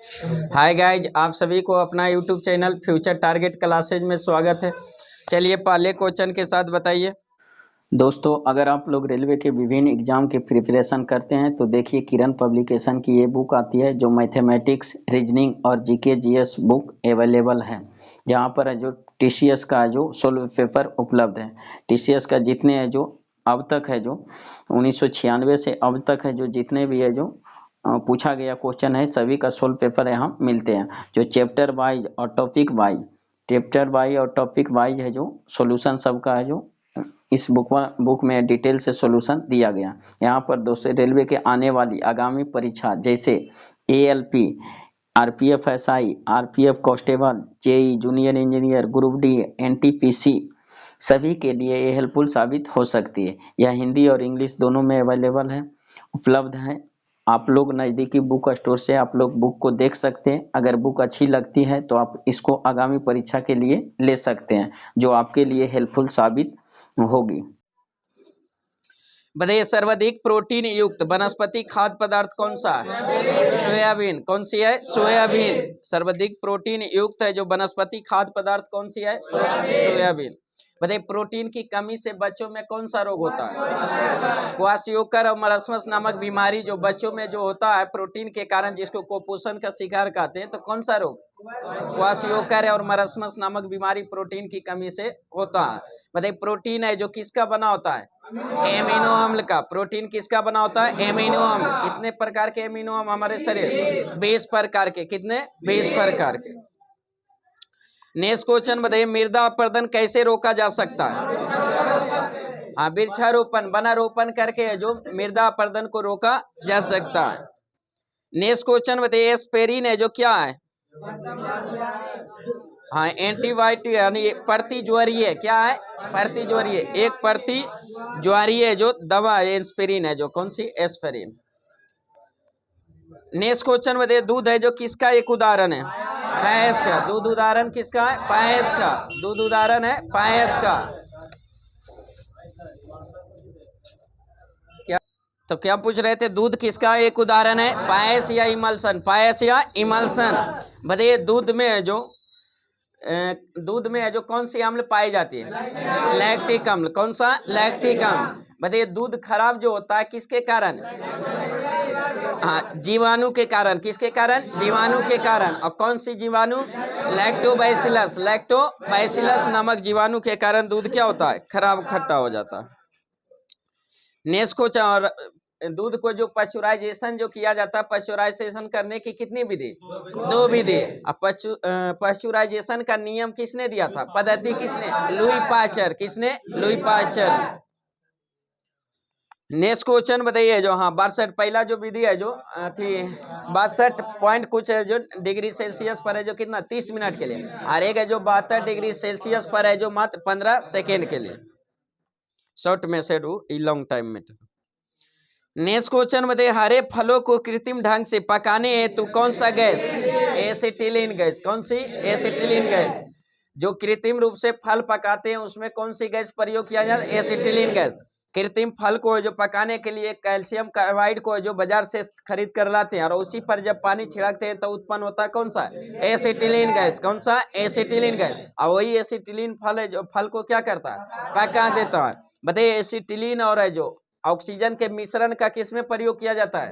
Hi guys, आप सभी को अपना YouTube channel future target classes में स्वागत है। चलिए पहले क्वेश्चन के साथ बताइए। दोस्तों, अगर आप लोग रेलवे के विभिन्न एग्जाम की प्रिपरेशन करते हैं तो देखिए किरण पब्लिकेशन की ये बुक आती है जो मैथमेटिक्स, रीजनिंग और जीके जीएस बुक अवेलेबल है, जहाँ पर है जो टीसीएस का जो सोल्व पेपर उपलब्ध है। टीसीएस का जितने है जो अब तक है जो 1996 से अब तक है जो जितने भी है जो पूछा गया क्वेश्चन है सभी का सोल्व पेपर यहाँ मिलते हैं, जो चैप्टर वाइज और टॉपिक वाइज है जो सॉल्यूशन सबका है जो इस बुक में डिटेल से सॉल्यूशन दिया गया। यहाँ पर दोस्तों रेलवे के आने वाली आगामी परीक्षा जैसे ALP, RPF SI, RPF constable, JE junior engineer, group D, NTPC सभी के लिए ये हेल्पफुल साबित हो सकती है। यह हिंदी और इंग्लिश दोनों में अवेलेबल है, उपलब्ध है। आप लोग नज़दीकी बुक स्टोर से आप लोग बुक को देख सकते हैं। अगर बुक अच्छी लगती है तो आप इसको आगामी परीक्षा के लिए ले सकते हैं, जो आपके लिए हेल्पफुल साबित होगी। बताइए सर्वाधिक प्रोटीन युक्त वनस्पति खाद्य पदार्थ कौन सा है? सोयाबीन। कौन सी है? सोयाबीन। सर्वाधिक प्रोटीन युक्त है जो वनस्पति खाद्य पदार्थ कौन सी है? सोयाबीन। बताइए प्रोटीन की कमी से बच्चों में कौन सा रोग होता है? क्वाशियोकर और मरस्मस नामक बीमारी जो बच्चों में जो होता है प्रोटीन के कारण, जिसको कुपोषण का शिकार कहते हैं, तो कौन सा रोग? क्वाशियोकर और मरस्मस नामक बीमारी प्रोटीन की कमी से होता है। बताइए प्रोटीन है जो किसका बना होता है? एमिनो अम्ल का। प्रोटीन किसका बना होता है? एमिनो अम्ल। कितने प्रकार के एमिनो अम्ल हमारे शरीर? 20 प्रकार के। कितने? 20 प्रकार के। नेक्स्ट क्वेश्चन बताइए मृदा अपरदन कैसे रोका जा सकता है? हाँ, वृक्षारोपण, वनारोपण करके जो मृदा अपरदन को रोका जा सकता है। नेक्स्ट क्वेश्चन बताइए एस्पिरिन है जो क्या है? हाँ, एंटीबायोटिक यानी प्रतिज्वरीय। क्या है? प्रतिज्वरीय। एक प्रतिज्वरीय जो दवा एस्पिरिन है जो कौन सी? एस्पिरिन। नेक्स्ट क्वेश्चन बताइए दूध है जो किसका एक उदाहरण है? भैंस का। दूध उदाहरण किसका है? भैंस का। दूध उदाहरण है भैंस का। तो क्या पूछ रहे थे? दूध किसका एक उदाहरण है? पायस या इमल्सन? पायस या इमल्सन। बताइए दूध में है जो कौन सी अम्ल पाई जाती है? लैक्टिक अम्ल। कौन सा? लैक्टिक अम्ल। बताइए दूध खराब जो होता है किसके कारण? हाँ, जीवाणु के कारण। किसके कारण? जीवाणु के कारण। और कौन सी जीवाणु? लैक्टोबैसिलस। लैक्टोबैसिलस नामक जीवाणु के कारण दूध क्या होता है? खराब, खट्टा हो जाता है। नेक्स्ट क्वेश्चन, और दूध को जो पश्चराइजेशन जो किया जाता है, पश्चराइजेशन करने की कितनी विधि? 2 विधि। अब पश्चराइजेशन का नियम किसने दिया था? पद्धति किसने? Louis Pasteur. किसने? Louis Pasteur. नेक्स्ट क्वेश्चन बताइए जो 62 पहला जो विधि है जो थी 62 पॉइंट कुछ है जो डिग्री सेल्सियस पर है जो कितना? 30 मिनट के लिए। और एक है जो 72 डिग्री सेल्सियस पर है जो मात्र 15 सेकेंड के लिए। Short method long time method. Next question बताइए हरे फलों को कृत्रिम ढंग से पकाने हेतु कौन सा गैस? Acetylene gas. कौन सी? Acetylene gas. जो कृत्रिम रूप से फल पकाते हैं उसमें कौन सी गैस प्रयोग किया जाता है? Acetylene gas. कृत्रिम फल को जो पकाने के लिए कैल्शियम कार्बाइड को जो बाजार से खरीद कर लाते हैं और उसी पर जब पानी छिड़कते हैं तो उत्पन्न होता है कौन सा? Acetylene gas. कौन सा? Acetylene gas. और वही एसिटिलीन फल है जो फल को क्या करता है? पका देता है। बताइए एसिटिलीन और है जो ऑक्सीजन के मिश्रण का किसमें प्रयोग किया जाता है?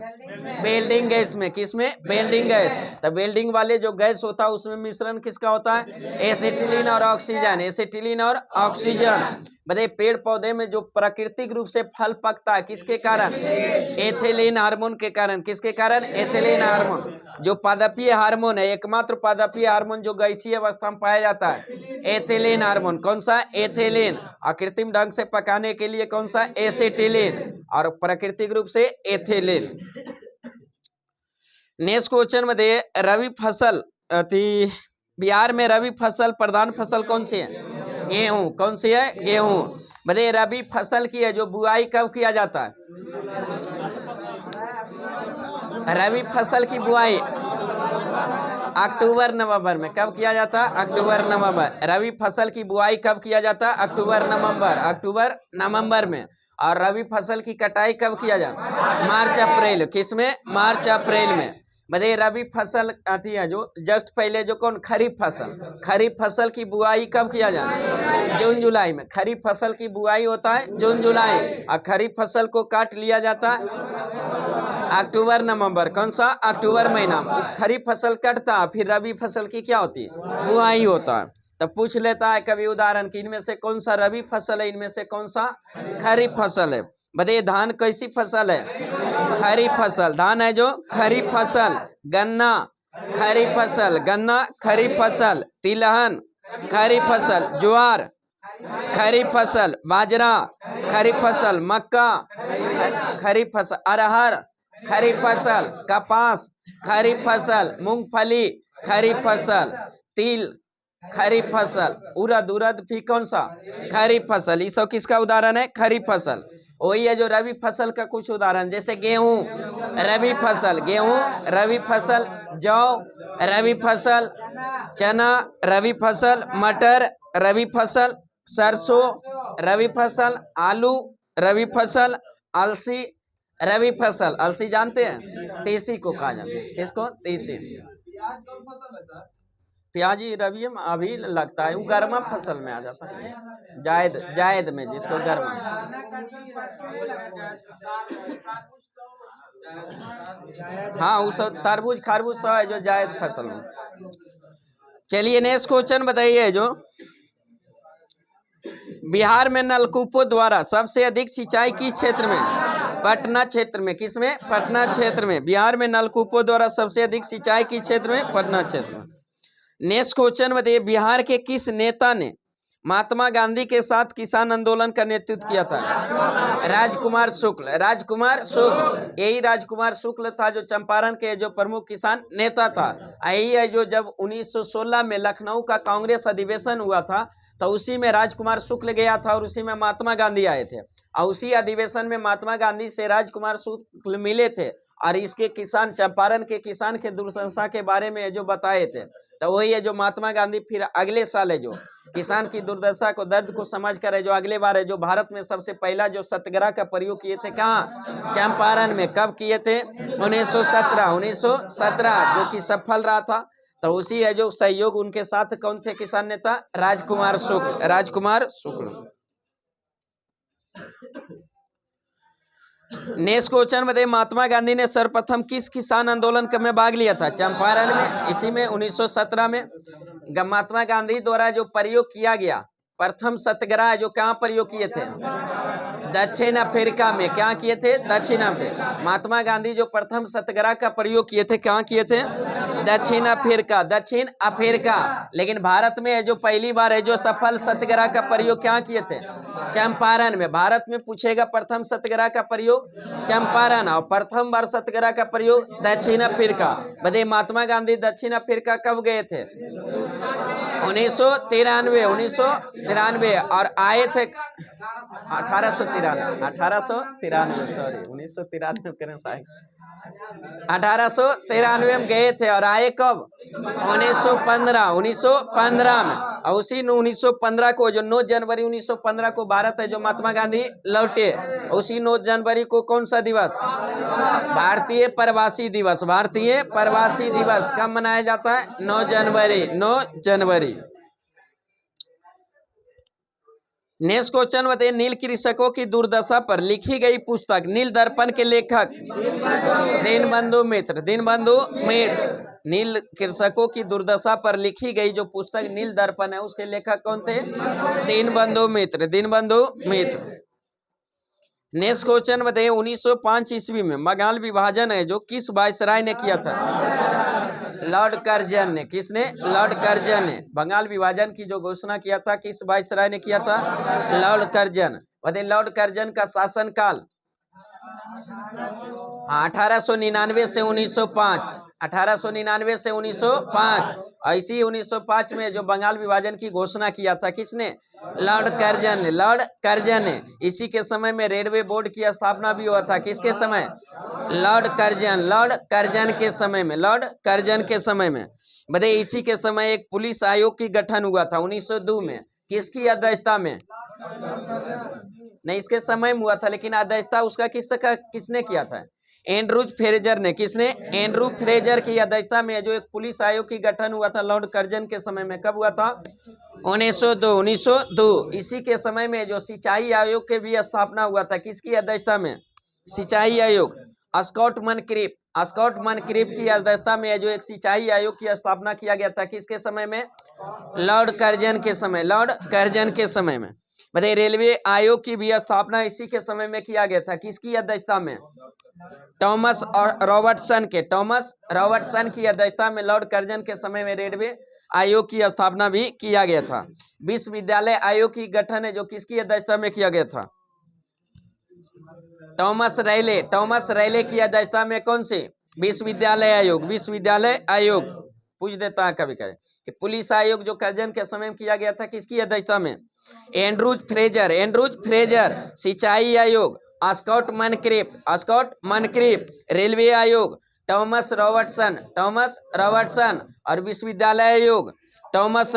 वेल्डिंग गैस में। किसमें? Welding gas. तो वेल्डिंग वाले जो गैस होता है उसमें मिश्रण किसका होता है? एसिटिलीन और ऑक्सीजन। एसिटिलीन और ऑक्सीजन। बताइए पेड़ पौधे में जो प्राकृतिक रूप से फल पकता है किसके कारण? एथिलीन हार्मोन के कारण। किसके कारण? Ethylene hormone. जो पादपीय हार्मोन है, एकमात्र पादपीय हार्मोन जो गैसीय अवस्था में पाया जाता है, एथिलीन हार्मोन। कौन सा? एथिलीन। कृत्रिम ढंग से पकाने के लिए कौन सा? एसिटिलीन। और प्राकृतिक रूप से एथिलीन। नेक्स्ट क्वेश्चन में दे रवि फसल थी बिहार में रवि फसल प्रधान फसल कौन सी है? गेहूं। कौन सी है? गेहूं। बताइए रबी फसल की है जो बुआई कब किया जाता है? रबी फसल की बुआई अक्टूबर नवंबर में। कब किया जाता है? अक्टूबर नवंबर। रबी फसल की बुआई कब किया जाता है? अक्टूबर नवंबर। अक्टूबर नवंबर में। और रबी फसल की कटाई कब किया जाता है? मार्च अप्रैल। किसमें? मार्च अप्रैल में। बताइए रबी फसल आती है जो जस्ट पहले जो कौन खरीफ फसल की बुआई कब किया जाता है? जून जुलाई में। खरीफ फसल की बुआई होता है जून जुलाई, और खरीफ फसल को काट लिया जाता है अक्टूबर नवंबर। कौन सा? अक्टूबर महीना में खरीफ फसल कटता है, फिर रबी फसल की क्या होती है? बुआई होता है। तो पूछ लेता है कभी उदाहरण कि इनमें से कौन सा रबी फसल है, इनमें से कौन सा खरीफ फसल है। बताइए धान कैसी फसल है? खरीफ फसल। धान है जो खरीफ फसल। गन्ना खरीफ फसल, गन्ना खरीफ फसल। तिलहन खरीफ फसल। ज्वार खरीफ फसल। बाजरा खरीफ फसल। मक्का खरीफ फसल। अरहर खरीफ फसल। कपास खरीफ फसल। मूंगफली खरीफ फसल। तिल खरीफ फसल। उड़द भी कौन सा? खरीफ फसल। ये सब किसका उदाहरण है? खरीफ फसल। वही है जो रबी फसल का कुछ उदाहरण, जैसे गेहूं रबी फसल, गेहूं रबी फसल। जौ रबी फसल। चना रबी फसल। मटर रबी फसल। सरसों रबी फसल। आलू रबी फसल। अलसी रबी फसल। अलसी जानते हैं? तीसी को कहा जाता है। किसको? तीसी। प्याजी रबी में अभी लगता है, वो गर्मा फसल में आ जाता है। जायद में, जिसको गर्मा। हाँ वो सब तरबूज खरबूज सब है जो जायद फसल में। चलिए नेक्स्ट क्वेश्चन बताइए। जो बिहार में नलकूपों द्वारा सबसे अधिक सिंचाई किस क्षेत्र में? पटना क्षेत्र में। किसमें? पटना क्षेत्र में। बिहार में नलकूपों द्वारा सबसे अधिक सिंचाई किस क्षेत्र में? पटना क्षेत्र में। नेक्स्ट क्वेश्चन बताइए। बिहार के किस नेता ने महात्मा गांधी के साथ किसान आंदोलन का नेतृत्व किया था? राजकुमार शुक्ल। राजकुमार शुक्ल, यही राजकुमार शुक्ल था जो चंपारण के जो प्रमुख किसान नेता था। यही है जो जब 1916 में लखनऊ का कांग्रेस अधिवेशन हुआ था, तो उसी में राजकुमार शुक्ल गया था और उसी में महात्मा गांधी आए थे, और उसी अधिवेशन में महात्मा गांधी से राजकुमार शुक्ल मिले थे और इसके किसान, चंपारण के किसान के दुर्दशा के बारे में जो बताए थे। तो वही है जो महात्मा गांधी फिर अगले साल है जो किसान की दुर्दशा को, दर्द को समझ कर है जो अगले बार है जो भारत में सबसे पहला जो सत्याग्रह का प्रयोग किए थे। कहाँ? चंपारण में। कब किए थे? 1917 जो कि सफल रहा था। तो उसी है जो सहयोग उनके साथ कौन थे किसान नेता? राजकुमार शुक्ल। राजकुमार शुक्ल। नेक्स्ट क्वेश्चन बताइए। महात्मा गांधी ने सर्वप्रथम किस किसान आंदोलन में भाग लिया था? चंपारण में। इसी में 1917 में महात्मा गांधी द्वारा जो प्रयोग किया गया प्रथम सत्याग्रह जो कहाँ प्रयोग किए थे? दक्षिण अफ्रीका में। क्या किए थे? दक्षिण अफ्रीका। महात्मा गांधी जो प्रथम सत्याग्रह का प्रयोग किए थे कहाँ किए थे? दक्षिण अफ्रीका। दक्षिण अफ्रीका। लेकिन भारत में जो पहली बार है जो सफल सत्याग्रह का प्रयोग क्या किए थे? चंपारण में। भारत में पूछेगा प्रथम सत्याग्रह का प्रयोग चंपारण, और प्रथम बार सत्याग्रह का प्रयोग दक्षिण अफ्रीका। बताइए महात्मा गांधी दक्षिण अफ्रीका कब गए थे? 1993 और आए थे 1893 सॉरी 1993 करें साहब 1893 में गए थे और आए कब? 1915 में। और उसी 1915 को जो 9 जनवरी 1915 को भारत है जो महात्मा गांधी लौटे, उसी 9 जनवरी को कौन सा दिवस? भारतीय प्रवासी दिवस। भारतीय प्रवासी दिवस कब मनाया जाता है? 9 जनवरी। 9 जनवरी। नेक्स्ट क्वेश्चन बताइए। नील कृषकों की दुर्दशा पर लिखी गई पुस्तक नील दर्पण के लेखक? दीनबंधु मित्र। दीनबंधु मित्र। नील कृषकों की दुर्दशा पर लिखी गई जो पुस्तक नील दर्पण है उसके लेखक कौन थे? दीनबंधु मित्र। दीनबंधु मित्र। नेक्स्ट क्वेश्चन बताइए। 1905 ईस्वी में बंगाल विभाजन है जो किस वायसराय ने किया था? लॉर्ड कर्जन ने। किसने? लॉर्ड कर्जन ने। बंगाल विभाजन की जो घोषणा किया था किस वायसराय ने किया था? Lord Curzon. बताइए लॉर्ड कर्जन का शासनकाल 1899 से 1905। 1899 से 1905। ऐसी 1905 में जो बंगाल विभाजन की घोषणा किया था किसने? लॉर्ड कर्जन ने। लॉर्ड कर्जन ने। इसी के समय में रेलवे बोर्ड की स्थापना भी हुआ था। किसके समय? Lord Curzon. लॉर्ड कर्जन के समय में। लॉर्ड कर्जन के समय में। बताइए इसी के समय एक पुलिस आयोग की गठन हुआ था 1902 में। किसकी अध्यक्षता में? नहीं, इसके समय में हुआ था, लेकिन अध्यक्षता उसका किसने किया था? एंड्रूज फ्रेजर ने, किसने? एंड्रू फ्रेजर की अध्यक्षता में जो एक पुलिस आयोग की गठन हुआ था लॉर्ड कर्जन के समय में। कब हुआ था? 1902। इसी के समय में जो सिंचाई आयोग के भी स्थापना हुआ था। किसकी अध्यक्षता में? सिंचाई आयोग। स्कॉट मनक्रिफ की अध्यक्षता में जो एक सिंचाई आयोग की स्थापना किया गया था। किसके समय में? लॉर्ड कर्जन के समय। लॉर्ड कर्जन के समय में। बताइए रेलवे आयोग की भी स्थापना इसी के समय में किया गया था। किसकी अध्यक्षता में? टॉमस और रॉबर्टसन के। टॉमस रॉबर्टसन की अध्यक्षता में लॉर्ड कर्जन के समय में रेलवे आयोग की स्थापना भी किया गया था। विश्वविद्यालय आयोग की गठन है जो किसकी अध्यक्षता में किया गया था? टॉमस रैले की अध्यक्षता में कौन से? विश्वविद्यालय आयोग। विश्वविद्यालय आयोग पूछ देता है कभी कभी कि पुलिस आयोग जो कर्जन के समय में किया गया था किसकी अध्यक्षता में? Andrews Fraser. सिंचाई आयोग स्कॉट मनक्रिफ। रेलवे आयोग टॉमस रॉबर्टसन और विश्वविद्यालय आयोग टॉमस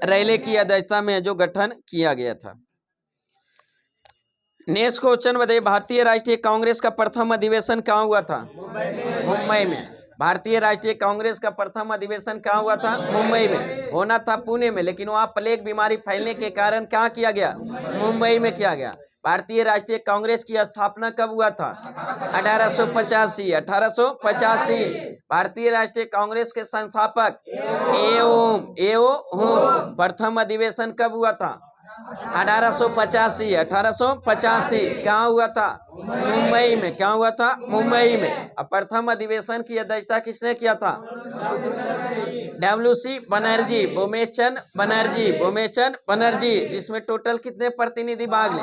रैले की अध्यक्षता में जो गठन किया गया था। नेक्स्ट क्वेश्चन बताइए, भारतीय राष्ट्रीय कांग्रेस का प्रथम अधिवेशन कहाँ हुआ था? मुंबई में। भारतीय राष्ट्रीय कांग्रेस का प्रथम अधिवेशन कहाँ हुआ था? मुंबई में। होना था पुणे में, लेकिन वहाँ प्लेग बीमारी फैलने के कारण कहाँ किया गया? मुंबई में किया गया। भारतीय राष्ट्रीय कांग्रेस की स्थापना कब हुआ था? 1885। भारतीय राष्ट्रीय कांग्रेस के संस्थापक एओ प्रथम अधिवेशन कब हुआ था? 1885। कहाँ हुआ था? मुंबई में। क्या हुआ था? मुंबई में। अब प्रथम अधिवेशन की अध्यक्षता किसने किया था? WC बनर्जी, बोमेचंद बनर्जी, जिसमें टोटल कितने प्रतिनिधि भाग ले?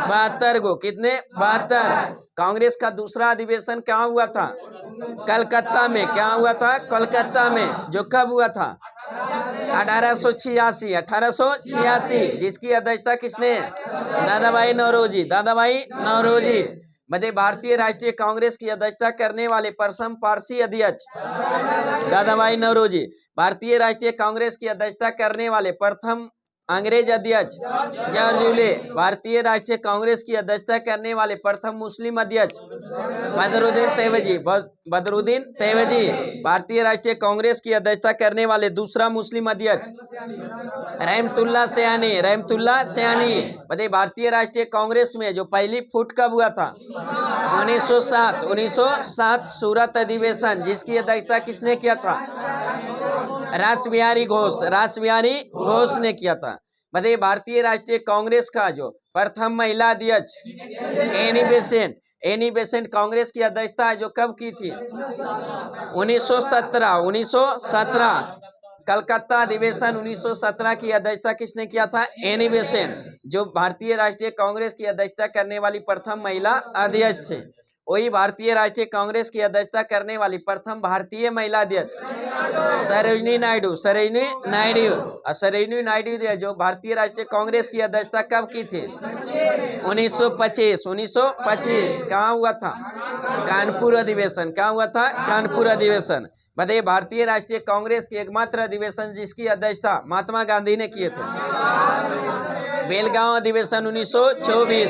72 गो। कितने? 72। कांग्रेस का दूसरा अधिवेशन कहाँ हुआ था? कलकत्ता में। क्या हुआ था? कलकत्ता में। जो कब हुआ था? 1886। जिसकी अध्यक्षता किसने? दादाभाई नौरोजी। मध्य भारतीय राष्ट्रीय कांग्रेस की अध्यक्षता करने वाले प्रथम पारसी अध्यक्ष दादाभाई नौरोजी। भारतीय राष्ट्रीय कांग्रेस की अध्यक्षता करने वाले प्रथम अंग्रेज अध्यक्ष जॉर्ज यूले। भारतीय राष्ट्रीय कांग्रेस की अध्यक्षता करने वाले प्रथम मुस्लिम अध्यक्ष बदरुद्दीन तैयबजी। भारतीय राष्ट्रीय कांग्रेस की अध्यक्षता करने वाले दूसरा मुस्लिम अध्यक्ष रहमतुल्लाह सयानी। बताइए भारतीय राष्ट्रीय कांग्रेस में जो पहली फुट कब हुआ था? 1907 सूरत अधिवेशन, जिसकी अध्यक्षता किसने किया था? रासबिहारी घोष ने किया था। बताइए भारतीय राष्ट्रीय कांग्रेस का जो प्रथम महिला अध्यक्ष एनी बेसेंट कांग्रेस की अध्यक्षता जो कब की थी? 1917। कलकत्ता अधिवेशन 1917 की अध्यक्षता किसने किया था? एनी बेसेंट, जो भारतीय राष्ट्रीय कांग्रेस की अध्यक्षता करने वाली प्रथम महिला अध्यक्ष थे। वही भारतीय राष्ट्रीय कांग्रेस की अध्यक्षता करने वाली प्रथम भारतीय महिला अध्यक्ष सरोजिनी नायडू जो भारतीय राष्ट्रीय कांग्रेस की अध्यक्षता कब की थी? 1925। कहाँ हुआ था? कानपुर अधिवेशन। कहाँ हुआ था? कानपुर अधिवेशन। बताइए भारतीय राष्ट्रीय कांग्रेस की एकमात्र अधिवेशन जिसकी अध्यक्षता महात्मा गांधी ने किए थे? बेलगांव अधिवेशन 1924।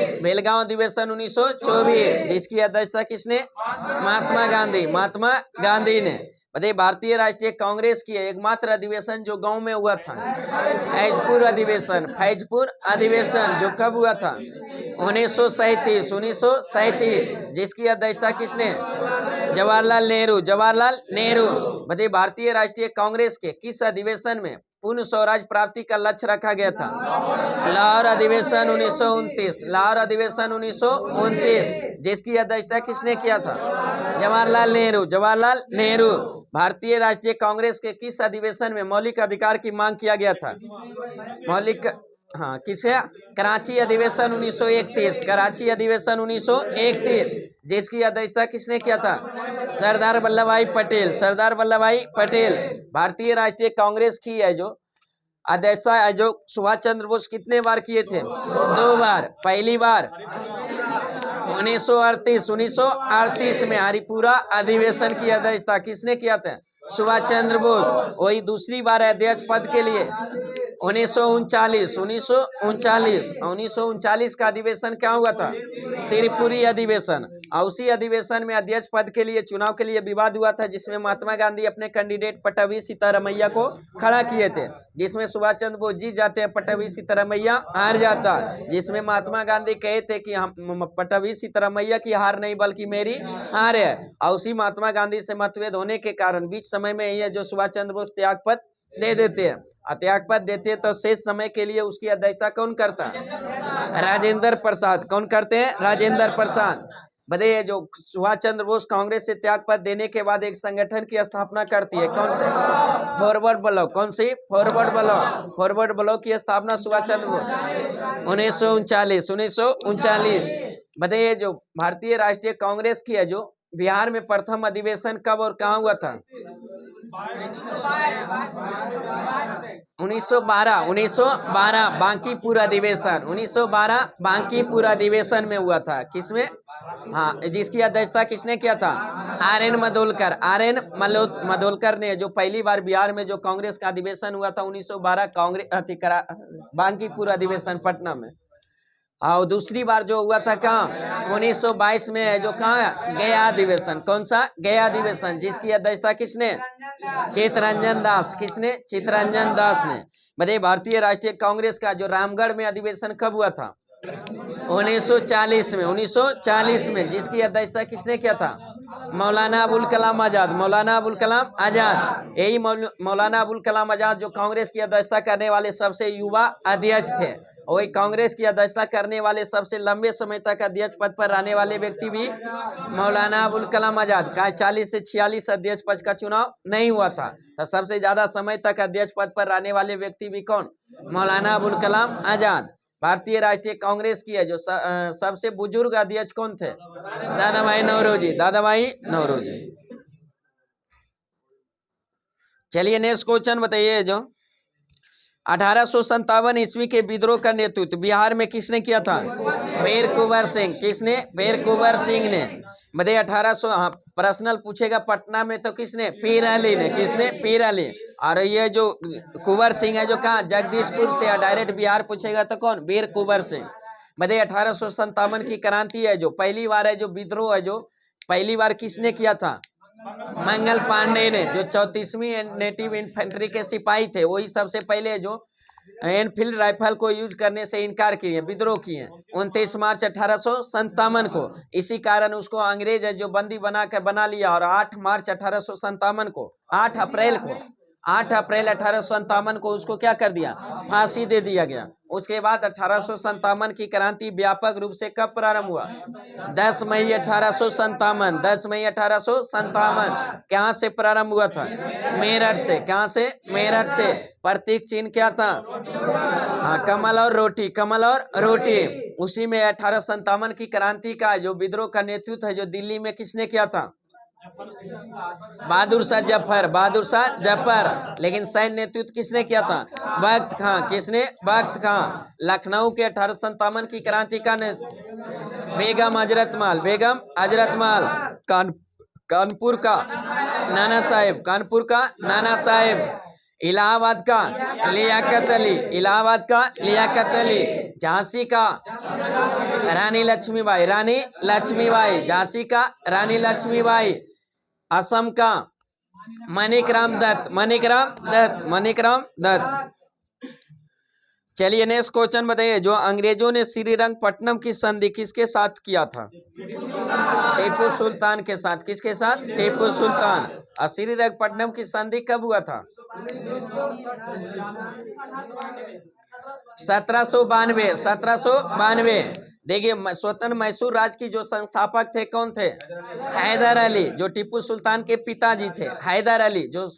जिसकी अध्यक्षता किसने? महात्मा गांधी ने। बताइए भारतीय राष्ट्रीय कांग्रेस की एकमात्र अधिवेशन जो गांव में हुआ था? फैजपुर अधिवेशन जो कब हुआ था? 1937। जिसकी अध्यक्षता किसने? जवाहरलाल नेहरू। बताइए भारतीय राष्ट्रीय कांग्रेस के किस अधिवेशन में पूर्ण स्वराज प्राप्ति का लक्ष्य रखा गया था? लाहौर अधिवेशन 1929। जिसकी अध्यक्षता किसने किया था? जवाहरलाल नेहरू। भारतीय राष्ट्रीय कांग्रेस के किस अधिवेशन में मौलिक अधिकार की मांग किया गया था? किसे? कराची अधिवेशन 1931। जिसकी अध्यक्षता किसने किया था? सरदार वल्लभ भाई पटेल। भारतीय राष्ट्रीय कांग्रेस की है जो अध्यक्षता है जो सुभाष चंद्र बोस कितने बार किए थे? 2 बार। पहली बार 1938 में हरिपुरा अधिवेशन की अध्यक्षता किसने किया था? सुभाष चंद्र बोस। वही दूसरी बार अध्यक्ष पद के लिए 1939 का अधिवेशन क्या हुआ था? त्रिपुरी अधिवेशन। और उसी अधिवेशन में अध्यक्ष पद के लिए चुनाव के लिए विवाद हुआ था, जिसमें महात्मा गांधी अपने कैंडिडेट पट्टाभी सीतारामैया को खड़ा किए थे, जिसमें सुभाष चंद्र बोस जीत जाते हैं, पट्टाभी सीतारामैया हार जाता, जिसमें महात्मा गांधी कहे थे कि हम पट्टाभी सीतारामैया की हार नहीं बल्कि मेरी हार है। और उसी महात्मा गांधी से मतभेद होने के कारण बीच समय में ही है जो सुभाष चंद्र बोस त्यागपत्र दे देते हैं। त्यागपत्र देते हैं तो शेष समय के लिए उसकी अध्यक्षता कौन करता है? राजेंद्र प्रसाद। कौन करते हैं? राजेंद्र प्रसाद। बताइए, जो सुभाष चंद्र बोस कांग्रेस से त्यागपत्र देने के बाद एक संगठन की स्थापना करती है, कौन से? Forward bloc. कौन सी? Forward bloc. फॉरवर्ड ब्लॉक की स्थापना सुभाष चंद्र बोस 1939। बताइए, जो भारतीय राष्ट्रीय कांग्रेस की है जो बिहार में प्रथम अधिवेशन कब और कहाँ हुआ था? 1912 बांकीपुर अधिवेशन। 1912 बांकीपुर अधिवेशन में हुआ था। किसमें? हाँ, जिसकी अध्यक्षता किसने किया था? आर.एन. मडोलकर। आर.एन. मडोलकर ने, जो पहली बार बिहार में जो कांग्रेस का अधिवेशन हुआ था 1912 कांग्रेस बांकीपुर अधिवेशन पटना में। और दूसरी बार जो हुआ था कहाँ? 1922 में है जो कहाँ? गया अधिवेशन। कौन सा? गया अधिवेशन, जिसकी अध्यक्षता किसने? चित्तरंजन दास। किसने? चित्तरंजन दास ने। बताइए, भारतीय राष्ट्रीय कांग्रेस का जो रामगढ़ में अधिवेशन कब हुआ था? 1940 में। 1940 में, जिसकी अध्यक्षता किसने किया था? मौलाना अबुल कलाम आजाद। मौलाना अबुल कलाम आजाद। यही मौलाना अबुल कलाम आजाद जो कांग्रेस की अध्यक्षता करने वाले सबसे युवा अध्यक्ष थे। वही कांग्रेस की अध्यक्षता करने वाले सबसे लंबे समय तक अध्यक्ष पद पर रहने वाले व्यक्ति भी मौलाना अबुल कलाम आजाद का 40 से 46 अध्यक्ष पद का चुनाव नहीं हुआ था। तो सबसे ज्यादा समय तक अध्यक्ष पद पर रहने वाले व्यक्ति भी कौन? मौलाना अबुल कलाम आजाद। भारतीय राष्ट्रीय कांग्रेस की है जो सबसे बुजुर्ग अध्यक्ष कौन थे? दादा भाई नौरोजी। दादा भाई नौरोजी। चलिए नेक्स्ट क्वेश्चन बताइए, जो 1857 ईस्वी के विद्रोह का नेतृत्व बिहार में किसने किया था? वीर कुंवर सिंह। किसने? वीर कुंवर सिंह ने। बताइए 1800, हाँ पर्सनल पूछेगा पटना में तो किसने? पीर अली ने। किसने? पीर अली। और ये जो कुंवर सिंह है जो कहाँ? जगदीशपुर से। डायरेक्ट बिहार पूछेगा तो कौन? वीर कुंवर सिंह। बताइए 1857 की क्रांति है जो पहली बार है जो विद्रोह है जो पहली बार किसने किया था? मंगल पांडे ने, जो 34वीं नेटिव इन्फेंट्री के सिपाही थे। वही सबसे पहले जो एनफील्ड राइफल को यूज करने से इनकार किए, विद्रोह किए 29 मार्च 1857 को। इसी कारण उसको अंग्रेज है जो बंदी बना लिया और 8 मार्च 1857 को, 8 अप्रैल 1857 को उसको क्या कर दिया? फांसी दे दिया गया। उसके बाद 1857 की क्रांति व्यापक रूप से कब प्रारंभ हुआ? 10 मई 1857। 10 मई 1857 कहाँ से प्रारंभ हुआ था? मेरठ से। कहाँ से? मेरठ से। प्रतीक चिन्ह क्या था? हाँ, कमल और रोटी। कमल और रोटी। उसी में 1857 की क्रांति का जो विद्रोह का नेतृत्व है जो दिल्ली में किसने किया था? बहादुर शाह जफर। बहादुर शाह जफर। लेकिन सैन्य नेतृत्व किसने किया था? बख्त खां। किसने? बख्त खां। लखनऊ के 1857 की क्रांति का बेगम हजरत महल। बेगम हजरत महल। कानपुर का नाना साहेब। कानपुर का नाना साहेब। इलाहाबाद का लियाकत अली। इलाहाबाद का लियाकत अली। झांसी का रानी लक्ष्मीबाई। रानी लक्ष्मीबाई। झांसी का रानी लक्ष्मीबाई। असम का माणिकराम दत्त। माणिकराम दत्त। माणिकराम दत्त। चलिए नेक्स्ट क्वेश्चन बताइए, जो अंग्रेजों ने श्रीरंगपट्टनम की संधि किसके साथ किया था? टीपू सुल्तान के साथ। किसके साथ? टीपू सुल्तान। और श्रीरंगपट्टनम की संधि कब हुआ था? 1792। 1792। देखिए, स्वतंत्र मैसूर राज्य की जो संस्थापक थे कौन थे? हैदर अली, जो टीपू सुल्तान के पिताजी थे। हैदर अली जो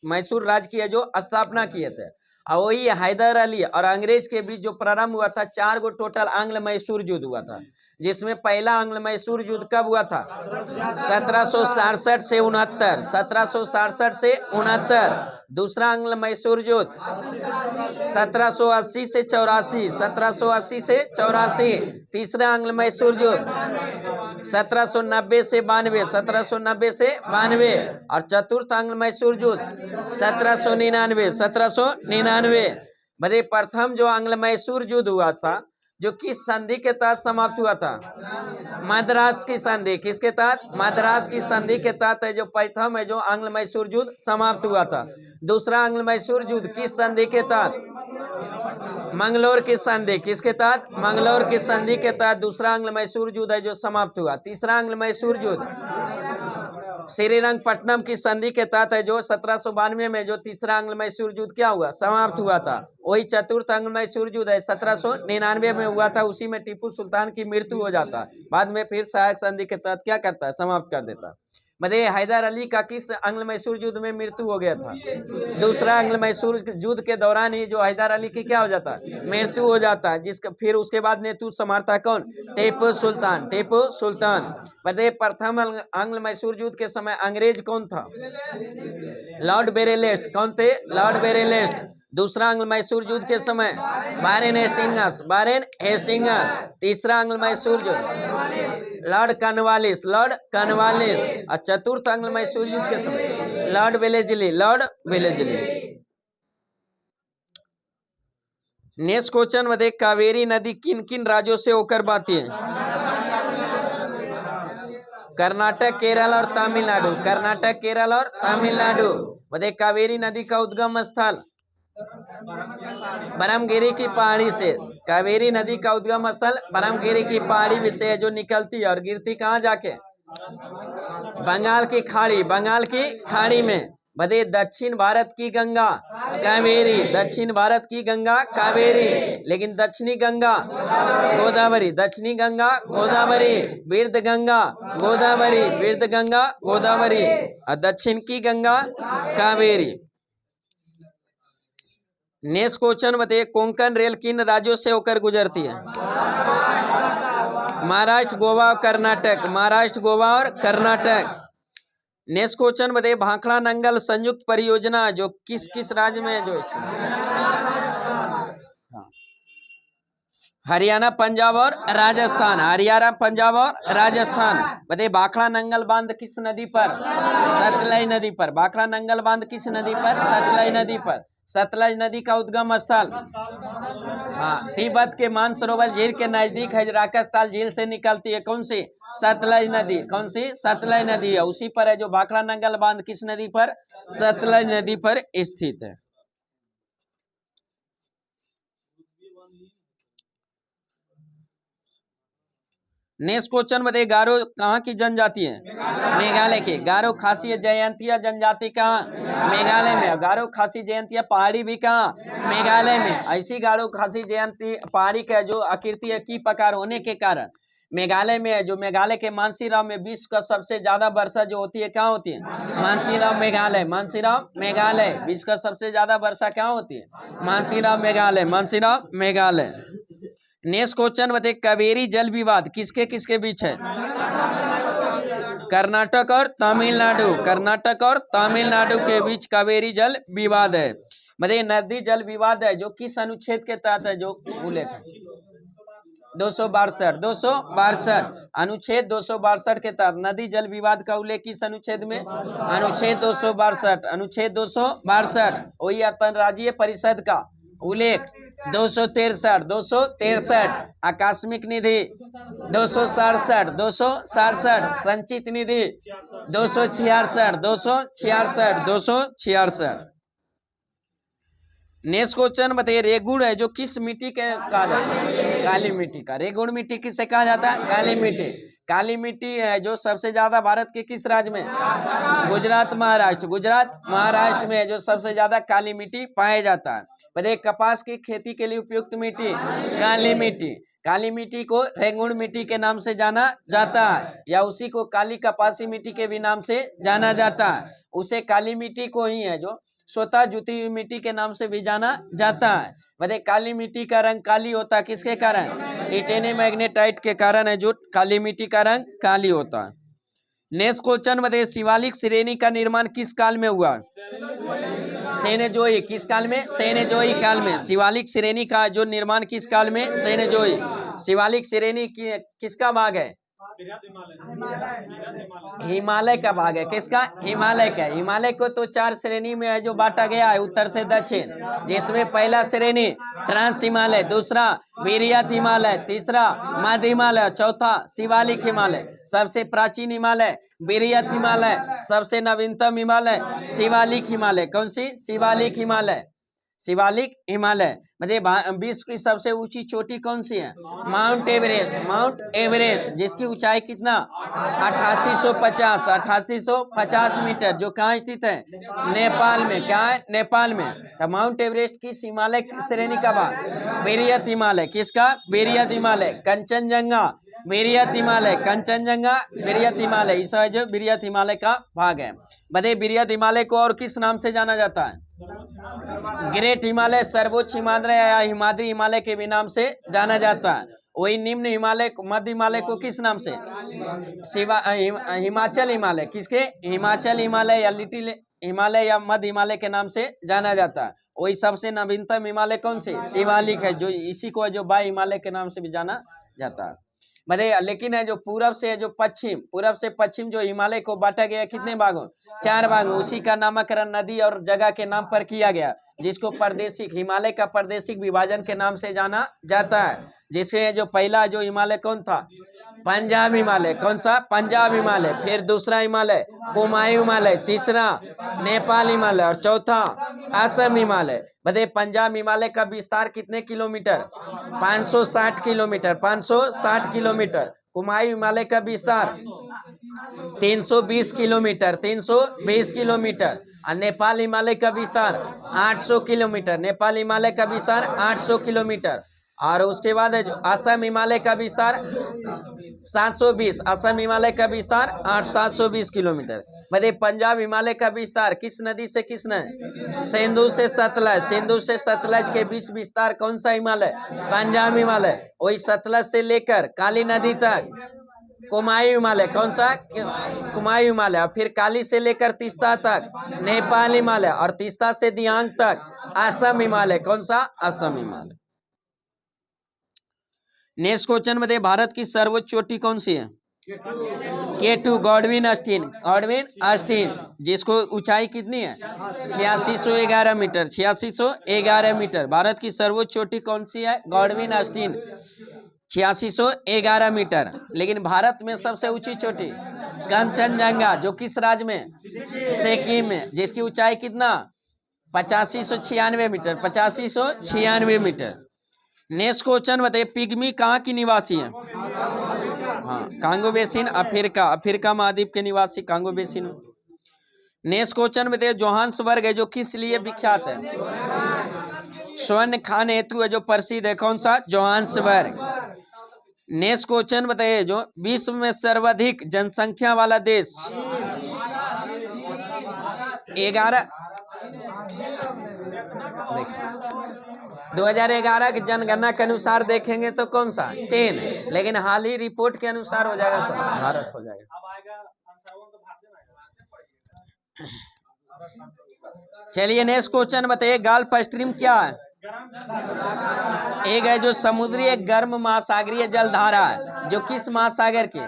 मैसूर राज्य की है जो स्थापना किए थे। और वही हैदर अली और अंग्रेज के बीच जो प्रारंभ हुआ था, 4 गो टोटल आंग्ल मैसूर युद्ध हुआ था, जिसमें पहला आंग्ल मैसूर युद्ध कब हुआ था? 1767 से 69। 1767 से 69। दूसरा आंग्ल मैसूर युद्ध 1780 से 84। 1780 से 84। तीसरा आंग्ल मैसूर युद्ध 1790 से 92। 1790 से 92। और चतुर्थ आंग्ल मैसूर युद्ध 1799। 1799। बताइए प्रथम जो आंग्ल मैसूर युद्ध हुआ था जो किस संधि के तहत समाप्त हुआ था? मद्रास की संधि। किसके तहत? मद्रास की संधि के तहत है जो प्रथम है जो आंग्ल मैसूर युद्ध समाप्त हुआ था। दूसरा आंग्ल मैसूर युद्ध किस संधि के तहत? मंगलोर की संधि। किसके तहत? मंगलोर की संधि के तहत दूसरा आंग्ल मैसूर युद्ध है जो समाप्त हुआ। तीसरा आंग्ल मैसूर युद्ध श्रीरंगपट्टनम की संधि के तहत है जो 1792 में जो तीसरा आंग्ल मैसूर युद्ध क्या हुआ? समाप्त हुआ था। वही चतुर्थ आंग्ल मैसूर युद्ध है 1799 में हुआ था। उसी में टीपू सुल्तान की मृत्यु हो जाता, बाद में फिर सहायक संधि के तहत क्या करता है? समाप्त कर देता। मतलब हैदर अली का किस आंग्ल मैसूर युद्ध में मृत्यु हो गया था? दूसरा आंग्ल मैसूर युद्ध के दौरान ही जो हैदर अली की क्या हो जाता है? मृत्यु हो जाता है। जिसका फिर उसके बाद नेतृत्व संभालता है कौन? टीपू सुल्तान। टीपू सुल्तान। बताइए प्रथम आंग्ल मैसूर युद्ध के समय अंग्रेज कौन था? लॉर्ड बेरेलेस्ट। कौन थे? लॉर्ड बेरेलेस्ट। दूसरा आंग्ल मैसूर युद्ध के समय वारेन हेस्टिंग्स। Warren Hastings. तीसरा आंग्ल मैसूर युद्ध लॉर्ड कॉर्नवालिस। Lord Cornwallis. और चतुर्थ आंग्ल मैसूर युद्ध के समय Lord Wellesley. Lord Wellesley. Next question बताइए कावेरी नदी किन किन राज्यों से होकर बहती है? कर्नाटक, केरल और तमिलनाडु। कर्नाटक, केरल और तमिलनाडु। बताइए कावेरी नदी का उद्गम स्थल बरमगिरी की पहाड़ी से। कावेरी नदी का उद्गम स्थल बरमगिरी की पहाड़ी से जो निकलती है और गिरती कहाँ जाके? बंगाल की खाड़ी। बंगाल की खाड़ी में। बताइए दक्षिण भारत की गंगा कावेरी। दक्षिण भारत की गंगा कावेरी। लेकिन दक्षिणी गंगा गोदावरी। दक्षिणी गंगा गोदावरी। विरध गंगा गोदावरी। विरध गंगा गोदावरी। और दक्षिण की गंगा कावेरी। नेक्स्ट क्वेश्चन बताइए कोंकण रेल किन राज्यों से होकर गुजरती है? महाराष्ट्र, गोवा और कर्नाटक। महाराष्ट्र, गोवा और कर्नाटक। नेक्स्ट क्वेश्चन बताइए भाखड़ा नंगल संयुक्त परियोजना जो किस किस राज्य में है? जो हरियाणा, पंजाब और राजस्थान। हरियाणा, पंजाब और राजस्थान। बताइए भाखड़ा नंगल बांध किस नदी पर? सतलज नदी पर। भाखड़ा नंगल बांध किस नदी पर? सतलज नदी पर। सतलज नदी का उद्गम स्थल तिब्बत के मानसरोवर झील के नजदीक है। राकसताल झील से निकलती है। कौन सी? सतलज नदी। कौन सी? सतलज नदी है। उसी पर है जो भाखड़ा नंगल बांध किस नदी पर? सतलज नदी पर स्थित है। नेक्स्ट क्वेश्चन बताइए गारो कहाँ की जनजाति है? मेघालय की। गारो, खासी, जयंतिया जनजाति कहाँ? मेघालय में। गारो, खासी, जयंतिया पहाड़ी भी कहाँ? मेघालय में। ऐसी गारो, खासी, जयंती पहाड़ी का जो आकृति की प्रकार होने के कारण मेघालय में है। जो मेघालय के मानसीराम में विश्व का सबसे ज्यादा वर्षा जो होती है कहाँ होती है? मानसीराम मेघालय। मानसीराम मेघालय। विश्व का सबसे ज्यादा वर्षा कहाँ होती है? मानसीराम मेघालय। मानसीराम मेघालय। नेक्स्ट क्वेश्चन बताइए कावेरी जल विवाद किसके किसके बीच है? कर्नाटक और तमिलनाडु। कर्नाटक और तमिलनाडु के बीच कावेरी जल विवाद है। बताइए नदी जल विवाद है जो किस अनुच्छेद के तहत है? जो उल्लेख है 262 अनुच्छेद 262 के तहत नदी जल विवाद का उल्लेख किस अनुच्छेद में? अनुच्छेद 262। अनुच्छेद 262। वही अंतर्राज्यीय परिषद का उल्लेख 263। आकस्मिक निधि 267। संचित निधि 266। नेक्स्ट क्वेश्चन बताइए रेगुड़ है जो किस मिट्टी के कहा जाता है? काली मिट्टी का। रेगुड़ मिट्टी किससे कहा जाता है? काली मिट्टी। काली मिट्टी है जो सबसे ज्यादा भारत के किस राज्य में? गुजरात, महाराष्ट्र। गुजरात, महाराष्ट्र में है जो सबसे ज्यादा काली मिट्टी पाया जाता है। बताइए कपास की खेती के लिए उपयुक्त मिट्टी काली मिट्टी। काली मिट्टी को रेगुड़ मिट्टी के नाम से जाना जाता है या उसी को काली कपासी मिट्टी के भी नाम से जाना जाता है। उसे काली मिट्टी को ही है जो स्वतः जुती हुई मिट्टी के नाम से भी जाना जाता है। बताइए काली मिट्टी का रंग काली होता है किसके कारण? टाइटेनियम मैग्नेटाइट के कारण है जो काली मिट्टी का रंग काली होता है। नेक्स्ट क्वेश्चन बताइए शिवालिक श्रेणी का निर्माण किस काल में हुआ? सेनेजोई। किस काल में? सेनेजोई काल में। शिवालिक श्रेणी का जो निर्माण किस काल में? सेनेजोई। शिवालिक श्रेणी किसका भाग है? हिमालय का भाग है। किसका? हिमालय का। हिमालय को तो 4 श्रेणी में है जो बांटा गया है उत्तर से दक्षिण, जिसमें पहला श्रेणी ट्रांस हिमालय, दूसरा विरियत हिमालय, तीसरा मध्य हिमालय, चौथा शिवालिक हिमालय। सबसे प्राचीन हिमालय विरियत हिमालय, सबसे नवीनतम हिमालय शिवालिक हिमालय। कौन सी? शिवालिक हिमालय। शिवालिक हिमालय। मतलब विश्व की सबसे ऊंची चोटी कौन सी है? Mount Everest. माउंट एवरेस्ट जिसकी ऊंचाई कितना? 8850 मीटर, जो कहाँ स्थित है? नेपाल में। क्या है? नेपाल में। तो माउंट एवरेस्ट की हिमालय श्रेणी का भाग विरियत हिमालय। किसका? विरियत हिमालय। कंचनजंगा विरियत हिमालय, कंचनजंगा विरियत हिमालय, इस जो विरियत हिमालय का भाग है। बताइए विरियत हिमालय को और किस नाम से जाना जाता है? ग्रेट हिमालय, सर्वोच्च हिमालय या हिमाद्री हिमालय के भी नाम से जाना जाता है। वही निम्न हिमालय, मध्य हिमालय को किस नाम से? हिमाचल हिमालय। किसके? हिमाचल हिमालय या लिटिल हिमालय या मध्य हिमालय के नाम से जाना जाता है। वही सबसे नवीनतम हिमालय कौन से? शिवालिक है, जो इसी को जो वायु हिमालय के नाम से भी जाना जाता है। बताइए लेकिन है जो पूरब से जो पश्चिम, पूरब से पश्चिम जो हिमालय को बांटा गया कितने भागों? 4 भागों। उसी का नामकरण नदी और जगह के नाम पर किया गया, जिसको प्रादेशिक, हिमालय का प्रादेशिक विभाजन के नाम से जाना जाता है। जैसे जो पहला जो हिमालय कौन था? पंजाब हिमालय। कौन सा? पंजाब हिमालय। फिर दूसरा हिमालय कुमायूं हिमालय, तीसरा नेपाल हिमालय और चौथा असम हिमालय। बताइए पंजाब हिमालय का विस्तार कितने kilometre? 560 kilometre. 560 kilometre. Kumaon Himalaya का विस्तार 320 किलोमीटर। 320 किलोमीटर। और नेपाल हिमालय का विस्तार 800 किलोमीटर। नेपाल हिमालय का विस्तार 800 किलोमीटर। और उसके बाद है जो असम हिमालय का विस्तार 720। असम हिमालय का विस्तार 720 किलोमीटर। मतलब पंजाब हिमालय का विस्तार किस नदी से किस नदी? सिंधु से सतलज। सिंधु से सतलज के बीच विस्तार कौन सा हिमालय? पंजाब हिमालय। वही सतलज से लेकर काली नदी तक कुमायूं हिमालय। कौन सा? कुमायूं हिमालय। और फिर काली से लेकर तीस्ता तक नेपाल हिमालय, और तीस्ता से दियांग तक असम हिमालय। कौन सा? असम हिमालय। नेक्स्ट क्वेश्चन बताइए भारत की सर्वोच्च चोटी कौन सी है? K2 Godwin अस्टीन। गॉडविन अस्टीन जिसको ऊंचाई कितनी है? 8611 मीटर। 8611 मीटर। भारत की सर्वोच्च चोटी कौन सी है? Godwin Austen 8611 metre. लेकिन भारत में सबसे ऊंची चोटी कंचनजंगा, जो किस राज्य में? सिक्किम में, जिसकी ऊंचाई कितना? 8596 मीटर। 8596 मीटर। नेक्स्ट क्वेश्चन बताइए पिग्मी कहाँ की निवासी है? हाँ, कांगो बेसिन, अफ्रीका। अफ्रीका महाद्वीप के निवासी कांगो बेसिन। नेक्स्ट क्वेश्चन बताइए जोहान्सबर्ग है जो किस लिए विख्यात है? स्वर्ण खान हेतु है जो प्रसिद्ध है। कौन सा? जोहान्सबर्ग। नेक्स्ट क्वेश्चन बताइए जो विश्व में सर्वाधिक जनसंख्या वाला देश 2011 की जनगणना के अनुसार देखेंगे तो कौन सा? चीन। लेकिन हाल ही रिपोर्ट के अनुसार हो जाएगा तो भारत हो जाएगा। चलिए नेक्स्ट क्वेश्चन बताइए गल्फ स्ट्रीम क्या है? एक है जो समुद्री एक गर्म महासागरीय जलधारा है जो किस महासागर की?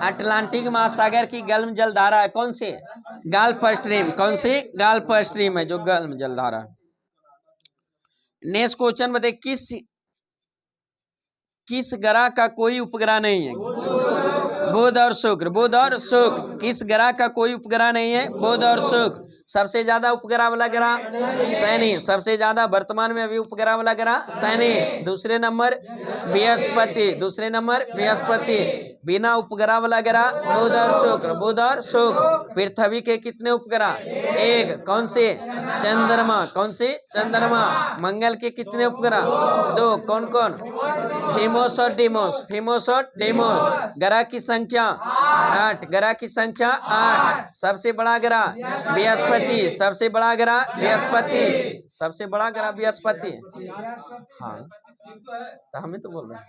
अटलांटिक महासागर की गर्म जलधारा है। कौन सी? Gulf stream. कौन सी? गल्फ स्ट्रीम है जो गर्म जलधारा है। नेक्स्ट क्वेश्चन बताइए किस ग्रह का कोई उपग्रह नहीं है? बुध और शुक्र। बुध और शुक्र। किस ग्रह का कोई उपग्रह नहीं है? बुध और शुक्र। सबसे ज्यादा उपग्रह वाला ग्रह शनि। सबसे ज्यादा वर्तमान में अभी उपग्रह वाला ग्रह शनि। दूसरे नंबर बृहस्पति। दूसरे नंबर बृहस्पति। बिना उपग्रह वाला ग्रह बुध और शुक्र। बुध और शुक्र। पृथ्वी के कितने उपग्रह? एक। कौन से? चंद्रमा। कौन से? चंद्रमा। मंगल के कितने उपग्रह? 2। कौन कौन? फिमोस और डिमोस। फिमोस और डिमोस। ग्रह की संख्या 8। ग्रह की संख्या 8। सबसे बड़ा ग्रह बृहस्पति। सबसे बड़ा ग्रह बृहस्पति। सबसे बड़ा ग्रह बृहस्पति। हाँ तो हमें तो बोल रहे हैं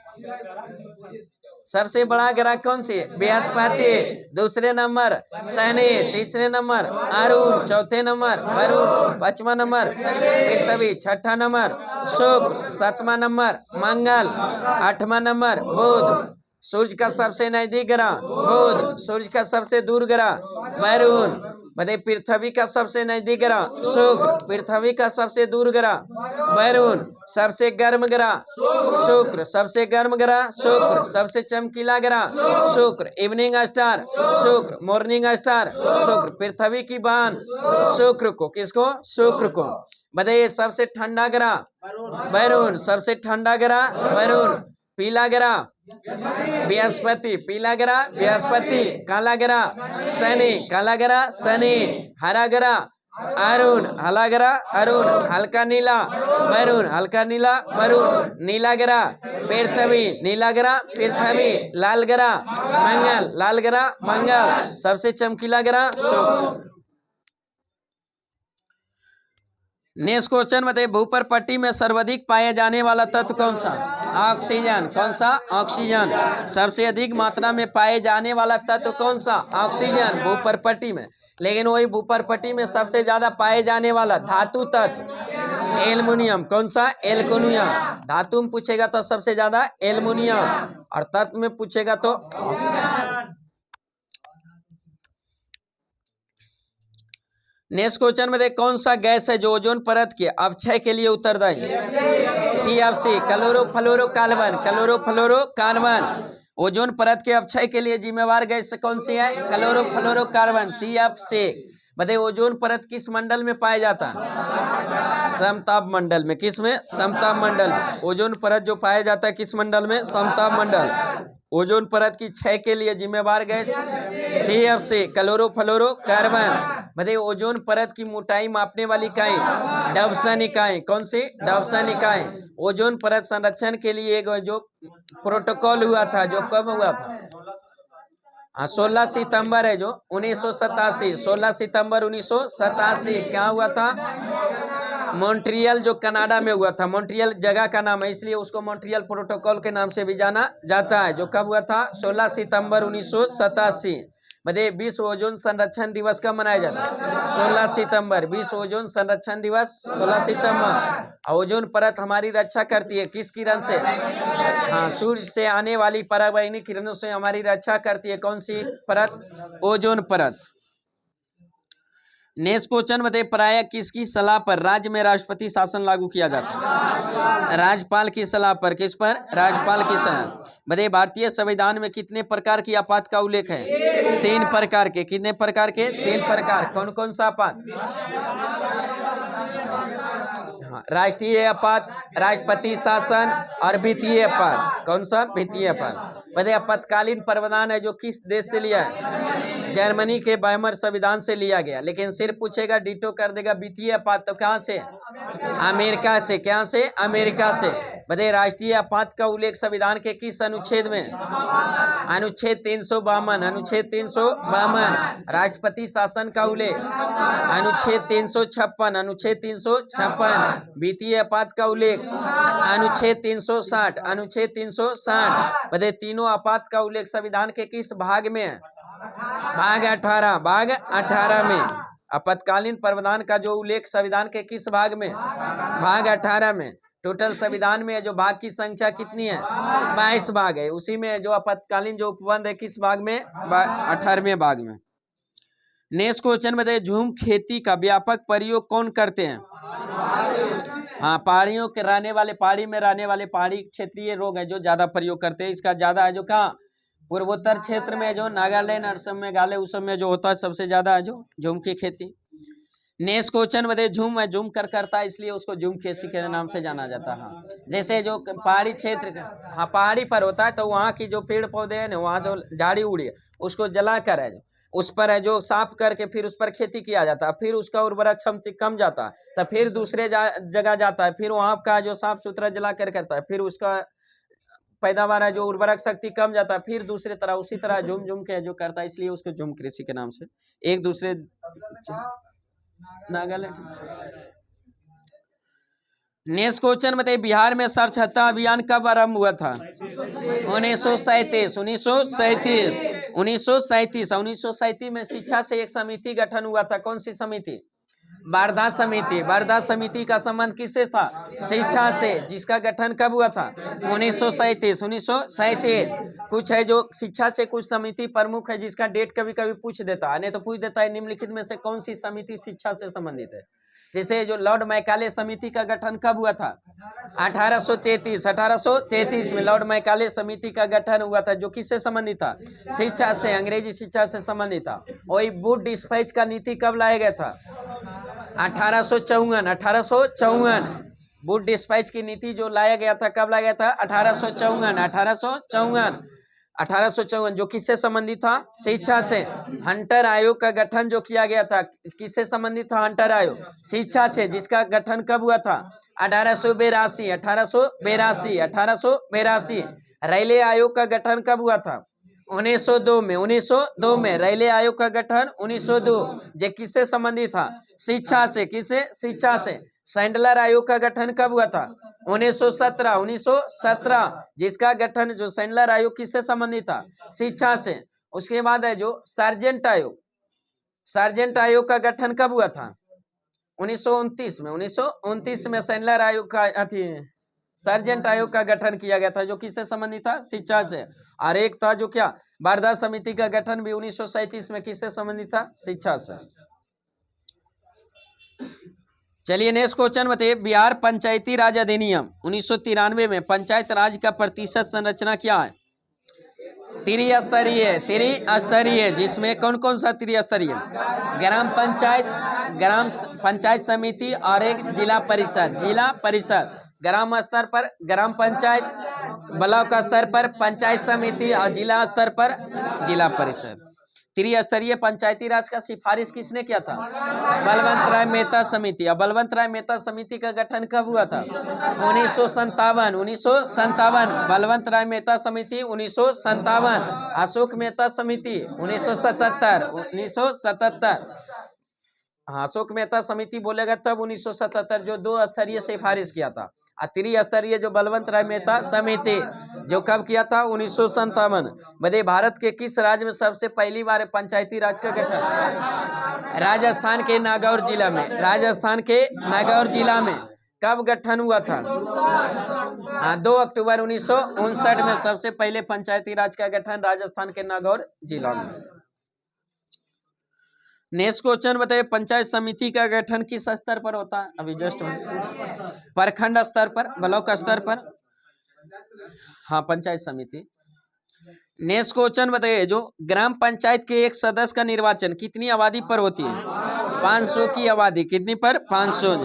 सबसे बड़ा ग्रह कौन सी? बृहस्पति। दूसरे नंबर शनि। तीसरे नंबर अरुण। चौथे नंबर वरुण। पांचवा नंबर पृथ्वी। छठा नंबर शुक्र। सातवां नंबर मंगल। आठवां नंबर बुध। सूर्य का सबसे नजदीक ग्रह बुध, सूर्य का सबसे दूर ग्रह वरुण, बताइए पृथ्वी का सबसे नजदीक ग्रह शुक्र, पृथ्वी का सबसे दूर ग्रह वरुण, सबसे गर्म ग्रह शुक्र, सबसे गर्म ग्रह शुक्र, सबसे चमकीला ग्रह शुक्र, इवनिंग स्टार शुक्र, मॉर्निंग स्टार शुक्र, पृथ्वी की बहन शुक्र को, किसको? शुक्र को। बताइए सबसे ठंडा ग्रह वरुण, सबसे ठंडा ग्रह वरुण, पीला ग्रह बृहस्पति, पीला ग्रह बृहस्पति, काला ग्रह शनि, काला ग्रह शनि, हरा ग्रह अरुण, हरा ग्रह अरुण, हल्का नीला मरून, हल्का नीला मरून, नीला ग्रह पृथ्वी, नीला ग्रह पृथ्वी, लाल ग्रह मंगल, लाल ग्रह मंगल, सबसे चमकीला ग्रह शुक्र। नेक्स्ट क्वेश्चन बताइए भूपर पट्टी में सर्वाधिक पाए जाने वाला तत्व कौन सा? ऑक्सीजन। कौन सा? ऑक्सीजन। सबसे अधिक मात्रा में पाए जाने वाला तत्व कौन सा? ऑक्सीजन भूपर पट्टी में। लेकिन वही भूपर पट्टी में सबसे ज्यादा पाए जाने वाला धातु तत्व एल्युमिनियम। कौन सा? एल्युमिनियम। धातु में पूछेगा तो सबसे ज्यादा एल्युमिनियम, और तत्व में पूछेगा तो नेक्स्ट क्वेश्चन में देख कौन सा गैस है जो ओजोन परत के अवक्षय के लिए उत्तरदायी? CFC chlorofluorocarbon, chlorofluorocarbon. ओजोन परत के अवक्षय के लिए जिम्मेवार गैस कौन सी है? Chlorofluorocarbon CFC। बताइए ओजोन परत किस मंडल में पाया जाता है? समताप मंडल में। किस में? समताप मंडल में। ओजोन परत जो पाया जाता है किस मंडल में? समताप मंडल। ओजोन परत की क्षय के लिए जिम्मेवार गैस CFC क्लोरोफ्लोरोकार्बन। बताइए ओजोन परत की मोटाई मापने वाली इकाई डवसन इकाई। कौन सी? डवसन इकाई। ओजोन परत संरक्षण के लिए एक जो प्रोटोकॉल हुआ था, जो कब हुआ था? 16 सितंबर है जो 1987, 16 सितंबर 1987। क्या हुआ था? मॉन्ट्रियल जो कनाडा में हुआ था। मॉन्ट्रियल जगह का नाम है, इसलिए उसको मॉन्ट्रियल प्रोटोकॉल के नाम से भी जाना जाता है। जो कब हुआ था? 16 सितंबर 1987। बताइए विश्व ओजोन संरक्षण दिवस कब मनाया जाता है? 16 सितंबर। विश्व ओजोन संरक्षण दिवस 16 सितंबर। ओजोन परत हमारी रक्षा करती है किस किरण से? हाँ, सूर्य से आने वाली पराबैंगनी किरणों से हमारी रक्षा करती है। कौन सी परत? ओजोन परत। नेक्स्ट क्वेश्चन बताइए प्राय किसकी सलाह पर राज्य में राष्ट्रपति शासन लागू किया जाता है? राज्यपाल की सलाह पर। किस पर? राज्यपाल की सलाह। बताइए भारतीय संविधान में कितने प्रकार की आपात का उल्लेख है? 3 प्रकार के। कितने प्रकार के? 3 प्रकार। कौन कौन सा आपात? हाँ, राष्ट्रीय आपात, राष्ट्रपति शासन और वित्तीय आपात। कौन सा? वित्तीय आपात। बताइए आपातकालीन प्रावधान है जो किस देश से लिया है? जर्मनी के वाइमर संविधान से लिया गया। लेकिन सिर्फ पूछेगा डिटो कर देगा वित्तीय आपात तो कहाँ से? अमेरिका से। क्या से? अमेरिका से। बताइए राष्ट्रीय आपात का उल्लेख संविधान के किस अनुच्छेद में? अनुच्छेद 352। अनुच्छेद 352। राष्ट्रपति शासन का उल्लेख अनुच्छेद 356। अनुच्छेद 356। वित्तीय आपात का उल्लेख अनुच्छेद 360। अनुच्छेद 360। बताइए तीनों आपात का उल्लेख संविधान के किस भाग में है? भाग 18। भाग 18 में। आपातकालीन प्रावधान का जो उल्लेख संविधान के किस भाग में? भाग 18 में। टोटल संविधान में जो भाग की संख्या कितनी है? 22 भाग है। उसी में जो आपातकालीन जो उपबंध है किस भाग में? 18वें भाग में। नेक्स्ट क्वेश्चन बताइए झूम खेती का व्यापक प्रयोग कौन करते हैं? हाँ, पहाड़ियों के रहने वाले, पहाड़ी में रहने वाले पहाड़ी क्षेत्रीय लोग हैं जो ज्यादा प्रयोग करते हैं। इसका ज्यादा है जो कहाँ? पूर्वोत्तर क्षेत्र में जो नागालैंड और सब मेघालय उस सब में जो होता है सबसे ज्यादा है जो झूम की खेती। नेक्स्ट क्वेश्चन बताइए झूम है झूम कर करता है इसलिए उसको झूम खेती के नाम से जाना जाता है। हाँ, जैसे जो पहाड़ी क्षेत्र का, हाँ पहाड़ी पर होता है तो वहाँ की जो पेड़ पौधे हैं ना, वहाँ जो झाड़ी उड़ी है उसको जला कर है उस पर है जो साफ करके फिर उस पर खेती किया जाता है। फिर उसका उर्वरक क्षमता कम जाता है तो फिर दूसरे जगह जाता है, फिर वहाँ का जो साफ सुथरा जला कर करता है, फिर उसका पैदावार है जो उर्वरक शक्ति कम जाता है, फिर दूसरे तरह उसी तरह झूम झूम के जो करता है, इसलिए उसको झूम कृषि के नाम से एक दूसरे नागालैंड। नेक्स्ट क्वेश्चन बताइए बिहार में साक्षरता अभियान कब आरंभ हुआ था? 1937। 1937 में शिक्षा से एक समिति गठन हुआ था। कौन सी समिति? वार्धा समिति। वार्धा समिति का संबंध किससे था? शिक्षा से, जिसका गठन कब हुआ था? 1937। 1937 कुछ है जो शिक्षा से कुछ समिति प्रमुख है जिसका डेट कभी कभी पूछ देता है, नहीं तो पूछ देता है निम्नलिखित में से कौन सी समिति शिक्षा से संबंधित है। जैसे जो लॉर्ड मैकाले समिति का गठन कब हुआ था? 1833। 1833 में लॉर्ड मैकाले समिति का गठन हुआ था, जो किससे संबंधित था? शिक्षा से, अंग्रेजी शिक्षा से संबंधित था। वही वुड डिस्पैच का नीति कब लाया गया था? 1854। 1854 वुड डिस्पैच की नीति जो लाया गया था, कब लाया गया था? 1854। 1854 1854 जो किससे संबंधित था? शिक्षा से। हंटर आयोग का गठन जो किया गया था, किससे संबंधित था? हंटर आयोग, शिक्षा से, जिसका गठन कब हुआ था? 1882। 1882 1882 रेलवे आयोग का गठन कब हुआ था? 1902 में। 1902 में रेलवे आयोग का गठन 1902, जो किससे संबंधित था? शिक्षा से। किससे? शिक्षा से। सैंडलर आयोग का गठन कब हुआ था? 1917। 1917 जिसका गठन, जो सैंडलर आयोग किससे संबंधित था? शिक्षा से। उसके बाद है जो सार्जेंट आयोग। सार्जेंट आयोग का गठन कब हुआ था? 1929 में। 1929 में सैंडलर आयोग का सार्जेंट आयोग का गठन किया गया था, जो किससे संबंधित था? शिक्षा से। और एक था जो क्या, वार्धा समिति का गठन भी 1937 में किससे संबंधित था? शिक्षा से। चलिए नेक्स्ट क्वेश्चन बताइए। बिहार पंचायती राज अधिनियम 1993 में पंचायत राज का प्रतिशत संरचना क्या है? त्रिस्तरीय। त्रिस्तरीय जिसमें कौन कौन सा त्रिस्तरीय? ग्राम पंचायत, ग्राम पंचायत समिति और एक जिला परिषद। जिला परिषद ग्राम स्तर पर ग्राम पंचायत, ब्लॉक स्तर पर पंचायत समिति और जिला स्तर पर जिला परिषद। त्रिस्तरीय पंचायती राज का सिफारिश किसने किया था? बलवंत राय मेहता समिति। और बलवंत राय मेहता समिति का गठन कब हुआ था? 1957। 1957 बलवंत राय मेहता समिति 1957। अशोक मेहता समिति 1977। 1977 हाँ, अशोक मेहता समिति बोलेगा तब 1977, जो 2 स्तरीय सिफारिश किया था। और त्रिस्तरीय जो बलवंत राय मेहता समिति जो कब किया था? 1957। बताइए भारत के किस राज्य में सबसे पहली बार पंचायती राज का गठन? राजस्थान के नागौर जिला में। राजस्थान के नागौर जिला में कब गठन हुआ था? 2 अक्टूबर 1959 में सबसे पहले पंचायती राज का गठन राजस्थान के नागौर जिला में। नेक्स्ट क्वेश्चन बताइए। पंचायत समिति का गठन किस स्तर पर होता है? अभी जस्ट प्रखंड स्तर पर, ब्लॉक स्तर पर। हाँ, पंचायत समिति। नेक्स्ट क्वेश्चन बताइए। जो ग्राम पंचायत के एक सदस्य का निर्वाचन कितनी आबादी पर होती है? 500 की आबादी। कितनी पर? 500।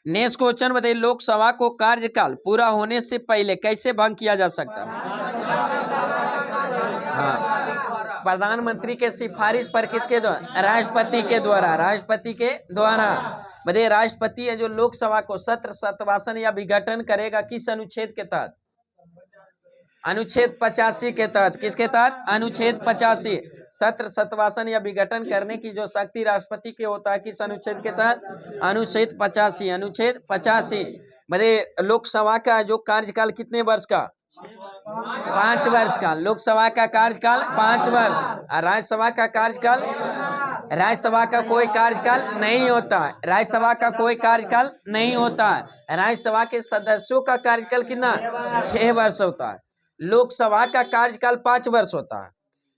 नेक्स्ट क्वेश्चन बताइए। लोकसभा को कार्यकाल पूरा होने से पहले कैसे भंग किया जा सकता है? हाँ, प्रधानमंत्री के सिफारिश पर। किसके द्वारा? राष्ट्रपति के द्वारा। राष्ट्रपति के द्वारा। बताइए राष्ट्रपति है जो लोकसभा को सत्र, सत्वासन या विघटन करेगा किस अनुच्छेद के तहत? अनुच्छेद 85 के तहत। किसके तहत? अनुच्छेद 85। सत्र, सत्वासन या विघटन करने की जो शक्ति राष्ट्रपति के होता है, किस अनुच्छेद के तहत? अनुच्छेद 85। अनुच्छेद 85। बताइए लोकसभा का जो कार्यकाल कितने वर्ष का? 5 वर्ष का। लोकसभा का कार्यकाल 5 वर्ष। और राज्यसभा का कार्यकाल, राज्यसभा का कोई कार्यकाल नहीं होता है। राज्यसभा का कोई कार्यकाल नहीं होता है। राज्यसभा के सदस्यों का कार्यकाल कितना? 6 वर्ष होता है। लोकसभा का कार्यकाल 5 वर्ष होता है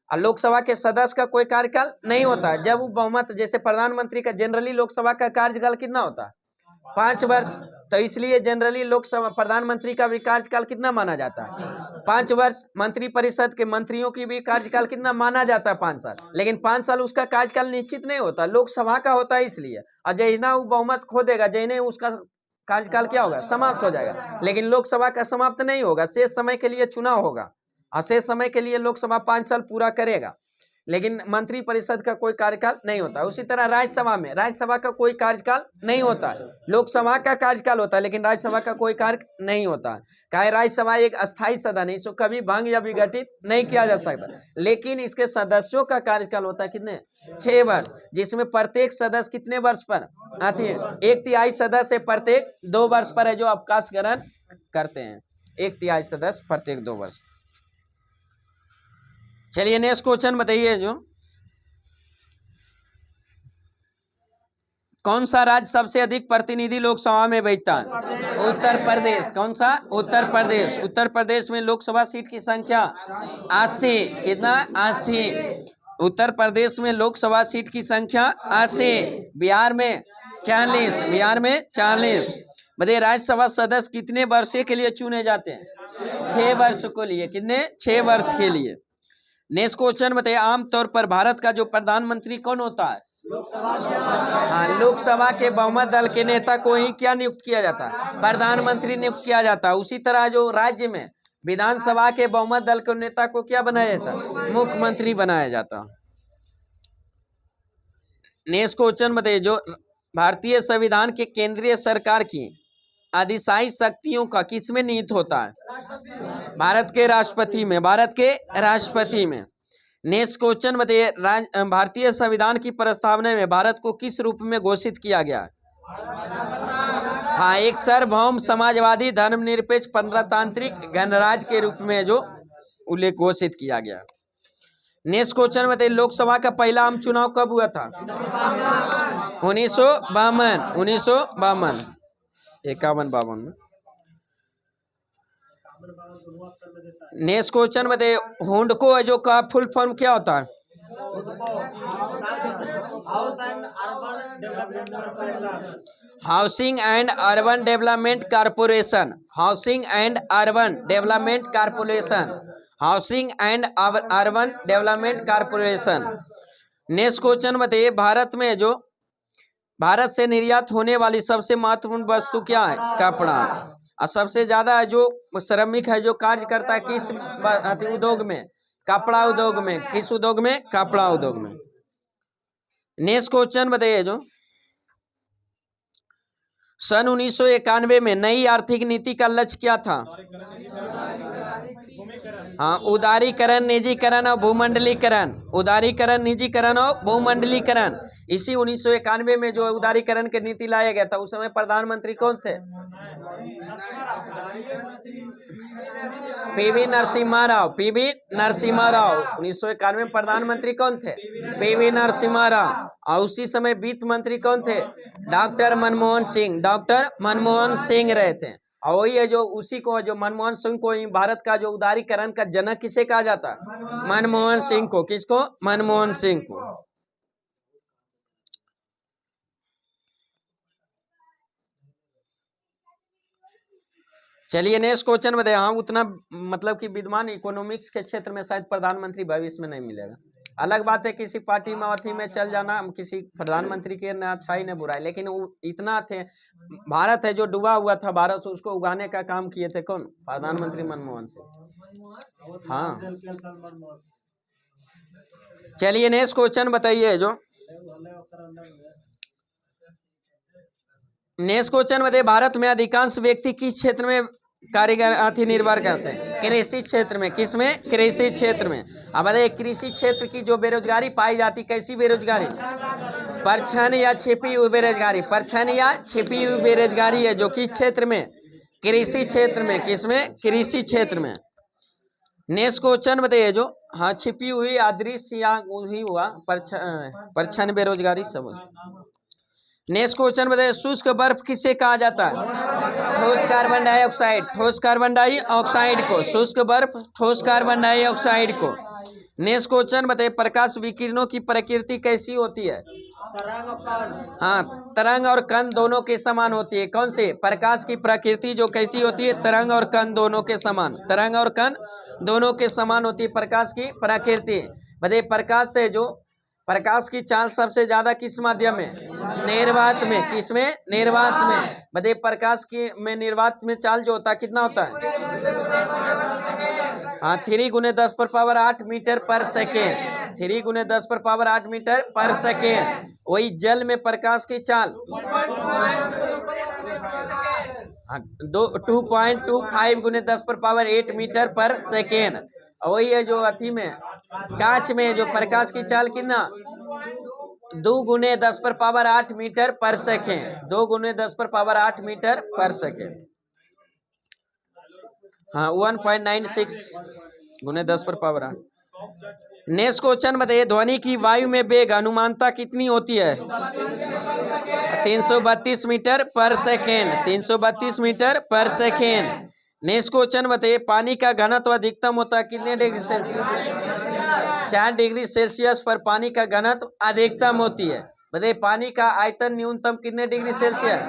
और लोकसभा के सदस्य का कोई कार्यकाल नहीं होता है। जब वो बहुमत, जैसे प्रधानमंत्री का जनरली लोकसभा का कार्यकाल कितना होता है? 5 वर्ष। तो इसलिए जनरली लोकसभा प्रधानमंत्री का भी कार्यकाल कितना माना जाता है? 5 वर्ष। मंत्री परिषद के मंत्रियों की भी कार्यकाल कितना माना जाता है? 5 साल। लेकिन 5 साल उसका कार्यकाल निश्चित नहीं होता, लोकसभा का होता है इसलिए। और जैना वो बहुमत खो देगा, जैने उसका कार्यकाल क्या होगा? समाप्त हो जाएगा। लेकिन लोकसभा का समाप्त नहीं होगा, शेष समय के लिए चुनाव होगा और शेष समय के लिए लोकसभा 5 साल पूरा करेगा। लेकिन मंत्री परिषद का कोई कार्यकाल नहीं होता। उसी तरह राज्यसभा में, राज्यसभा का कोई कार्यकाल नहीं होता। लोकसभा का कार्यकाल होता है लेकिन राज्यसभा का कोई कार्य नहीं होता। क्या राज्यसभा एक अस्थायी सदन है, इसको कभी भंग या विघटित नहीं किया जा सकता। लेकिन इसके सदस्यों का कार्यकाल होता है कितने? 6 वर्ष, जिसमें प्रत्येक सदस्य कितने वर्ष पर आती है? 1/3 सदस्य प्रत्येक 2 वर्ष पर है जो अवकाश ग्रहण करते हैं। 1/3 सदस्य प्रत्येक 2 वर्ष। चलिए नेक्स्ट क्वेश्चन बताइए। जो कौन सा राज्य सबसे अधिक प्रतिनिधि लोकसभा में भेजता है? उत्तर प्रदेश। कौन सा? उत्तर प्रदेश। उत्तर प्रदेश में लोकसभा सीट की संख्या 80। कितना? 80। उत्तर प्रदेश में लोकसभा सीट की संख्या 80। बिहार में 40। बिहार में 40। बताइए राज्यसभा सदस्य कितने वर्ष के लिए चुने जाते हैं? 6 वर्ष को लिए। कितने? 6 वर्ष के लिए। नेक्स्ट क्वेश्चन बताइए, आमतौर पर भारत का जो प्रधानमंत्री कौन होता है? हाँ, लोकसभा के बहुमत दल के नेता को ही क्या नियुक्त किया जाता है? प्रधानमंत्री नियुक्त किया जाता है। उसी तरह जो राज्य में विधानसभा के बहुमत दल के नेता को क्या बनाया जाता है? मुख्यमंत्री बनाया जाता। नेक्स्ट क्वेश्चन बताइए, जो भारतीय संविधान के केंद्रीय सरकार की अधिशासी शक्तियों का किसमें निहित होता है? भारत के राष्ट्रपति में। भारत के राष्ट्रपति में। नेक्स्ट क्वेश्चन बताइए, भारतीय संविधान की प्रस्तावना में भारत को किस रूप में घोषित किया गया है? हाँ, एक सार्वभौम समाजवादी धर्मनिरपेक्ष प्रजातांत्रिक गणराज्य के रूप में जो उल्लेख घोषित किया गया। नेक्स्ट क्वेश्चन बताइए, लोकसभा का पहला आम चुनाव कब हुआ था? 1952। 1952। 51-52 में। नेक्स्ट क्वेश्चन बताइए, हुडको जो का फुल फॉर्म क्या होता है? Housing and urban development corporation. Housing and urban development corporation. Housing and urban development corporation. Next question बताइए, भारत से निर्यात होने वाली सबसे महत्वपूर्ण वस्तु क्या है? कपड़ा। और सबसे ज्यादा जो श्रमिक है जो कार्य करता है किस उद्योग में? कपड़ा उद्योग में। किस उद्योग में? कपड़ा उद्योग में। नेक्स्ट क्वेश्चन बताइए, जो सन 1991 में नई आर्थिक नीति का लक्ष्य क्या था? हाँ, उदारीकरण, निजीकरण और भूमंडलीकरण। उदारीकरण, निजीकरण और भूमंडलीकरण। इसी 1991 में जो उदारीकरण की नीति लाया गया था, उस समय प्रधानमंत्री कौन थे? पीवी नरसिम्हा राव। पीवी नरसिम्हा राव। 1991 में प्रधानमंत्री कौन थे? पीवी नरसिम्हा राव। और उसी समय वित्त मंत्री कौन थे? डॉक्टर मनमोहन सिंह। डॉक्टर मनमोहन सिंह रहे थे। और वही है जो उसी को जो मनमोहन सिंह को भारत का जो उदारीकरण का जनक किसे कहा जाता है? मनमोहन सिंह को। किसको? मनमोहन सिंह को। चलिए नेक्स्ट क्वेश्चन बताइए। हाँ, उतना मतलब कि विद्वान इकोनॉमिक्स के क्षेत्र में शायद प्रधानमंत्री भविष्य में नहीं मिलेगा। अलग बात है किसी पार्टी में अथी में चल जाना, किसी प्रधानमंत्री के न अच्छाई न बुराई, लेकिन इतना थे भारत है जो डूबा हुआ था, भारत उसको उगाने का काम किए थे कौन? प्रधानमंत्री मनमोहन सिंह। हाँ, चलिए नेक्स्ट क्वेश्चन बताइए, जो नेक्स्ट क्वेश्चन बताइए, भारत में अधिकांश व्यक्ति किस क्षेत्र में कारीगर अति निर्भर करते हैं? कृषि क्षेत्र में। किसमें? कृषि क्षेत्र में। अब बताइए, कृषि क्षेत्र की जो बेरोजगारी पाई जाती, कैसी बेरोजगारी? परछन या छिपी हुई बेरोजगारी। परछन या छिपी हुई बेरोजगारी है जो किस क्षेत्र में? कृषि क्षेत्र में। किसमें? कृषि क्षेत्र में। नेक्स्ट क्वेश्चन बताइए, जो हाँ छिपी हुई अदृश्य या वही हुआ परछन बेरोजगारी सब। नेक्स्ट क्वेश्चन बताइए, शुष्क बर्फ किसे कहा जाता है? ठोस कार्बन डाइऑक्साइड। ठोस कार्बन डाइऑक्साइड को। शुष्क बर्फ ठोस कार्बन डाइऑक्साइड को। नेक्स्ट क्वेश्चन बताइए, प्रकाश विकिरणों की प्रकृति कैसी होती है? हाँ, तरंग और कण दोनों के समान होती है। कौन से? प्रकाश की प्रकृति जो कैसी होती है? तरंग और कण दोनों के समान। तरंग और कण दोनों के समान होती है प्रकाश की प्रकृति। बताइए, प्रकाश से जो प्रकाश की चाल सबसे ज्यादा किस माध्यम में? निर्वात में। किसमें? निर्वात में। बताइए, प्रकाश की में निर्वात में चाल जो होता है कितना होता है? हाँ, 3 × 10⁸ मीटर पर सेकेंड। 3 × 10⁸ मीटर पर सेकेंड। वही जल में प्रकाश की चाल 2.25 × 10⁸ मीटर पर सेकेंड। वही है जो अथी में कांच में जो प्रकाश की चाल कितना? 2 × 10⁸ मीटर पर सेकेंड। 2 × 10⁸ मीटर पर सेकेंड। हाँ, 1.96 × 10⁸। नेक्स्ट क्वेश्चन बताइए, ध्वनि की वायु में वेग अनुमानता कितनी होती है? 332 मीटर पर सेकेंड, 332 मीटर पर सेकेंड। नेक्स्ट क्वेश्चन बताइए, पानी का घनत्व अधिकतम होता है कितने डिग्री सेल्सियस? 4 डिग्री सेल्सियस पर पानी का घनत्व अधिकतम होती है। बताइए पानी का आयतन न्यूनतम कितने degree Celsius?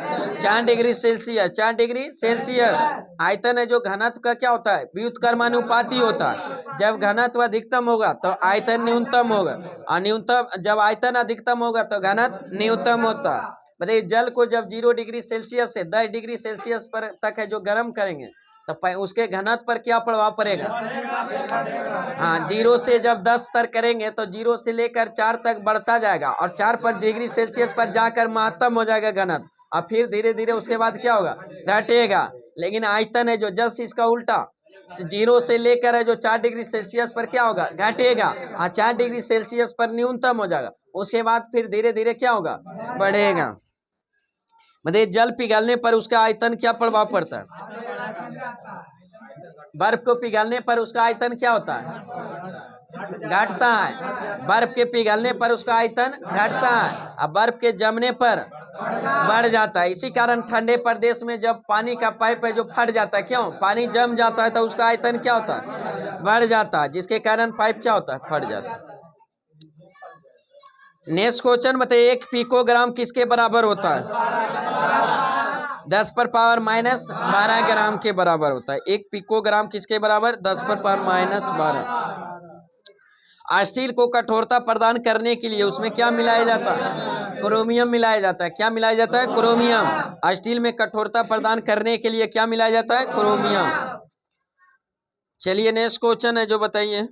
4 degree Celsius, 4 degree Celsius. आयतन है जो घनत्व का क्या होता है? व्युत्क्रमानुपाती होता है। जब घनत्व अधिकतम होगा तो आयतन न्यूनतम होगा, और न्यूनतम जब आयतन अधिकतम होगा तो घनत्व न्यूनतम होता है। बताइए जल को जब 0 डिग्री सेल्सियस से 10 डिग्री सेल्सियस पर तक है जो गर्म करेंगे तो उसके घनत्व पर क्या प्रभाव पड़ेगा? हाँ, 0 से जब 10 तक करेंगे तो 0 से लेकर 4 तक बढ़ता जाएगा, और 4 पर डिग्री सेल्सियस पर जाकर महत्तम हो जाएगा घनत्व, और फिर धीरे धीरे उसके बाद क्या होगा? घटेगा। लेकिन आयतन है जो जस्ट इसका उल्टा, 0 से लेकर है जो 4 डिग्री सेल्सियस पर क्या होगा? घटेगा, और 4 डिग्री सेल्सियस पर न्यूनतम हो जाएगा। उसके बाद फिर धीरे धीरे क्या होगा? बढ़ेगा। मतलब जल पिघलने पर उसका आयतन क्या प्रभाव पड़ता है? बर्फ को पिघलने पर उसका आयतन क्या होता है? घटता है। बर्फ के पिघलने पर उसका आयतन घटता है, और बर्फ के जमने पर बढ़ जाता है। इसी कारण ठंडे प्रदेश में जब पानी का पाइप है जो फट जाता है, क्यों? पानी जम जाता है तो उसका आयतन क्या होता है? बढ़ जाता है, जिसके कारण पाइप क्या होता है? फट जाता है। नेक्स्ट क्वेश्चन बताइए, 1 पिकोग्राम किसके बराबर होता है? 10 पर पावर माइनस 12 ग्राम के बराबर होता है। 1 पिकोग्राम किसके बराबर? 10 पर पावर माइनस 12। स्टील को कठोरता प्रदान करने के लिए उसमें क्या मिलाया जाता है? क्रोमियम मिलाया जाता है। क्या मिलाया जाता है? क्रोमियम। स्टील में कठोरता प्रदान करने के लिए क्या मिलाया जाता है? क्रोमियम। चलिए नेक्स्ट क्वेश्चन है जो बताइए,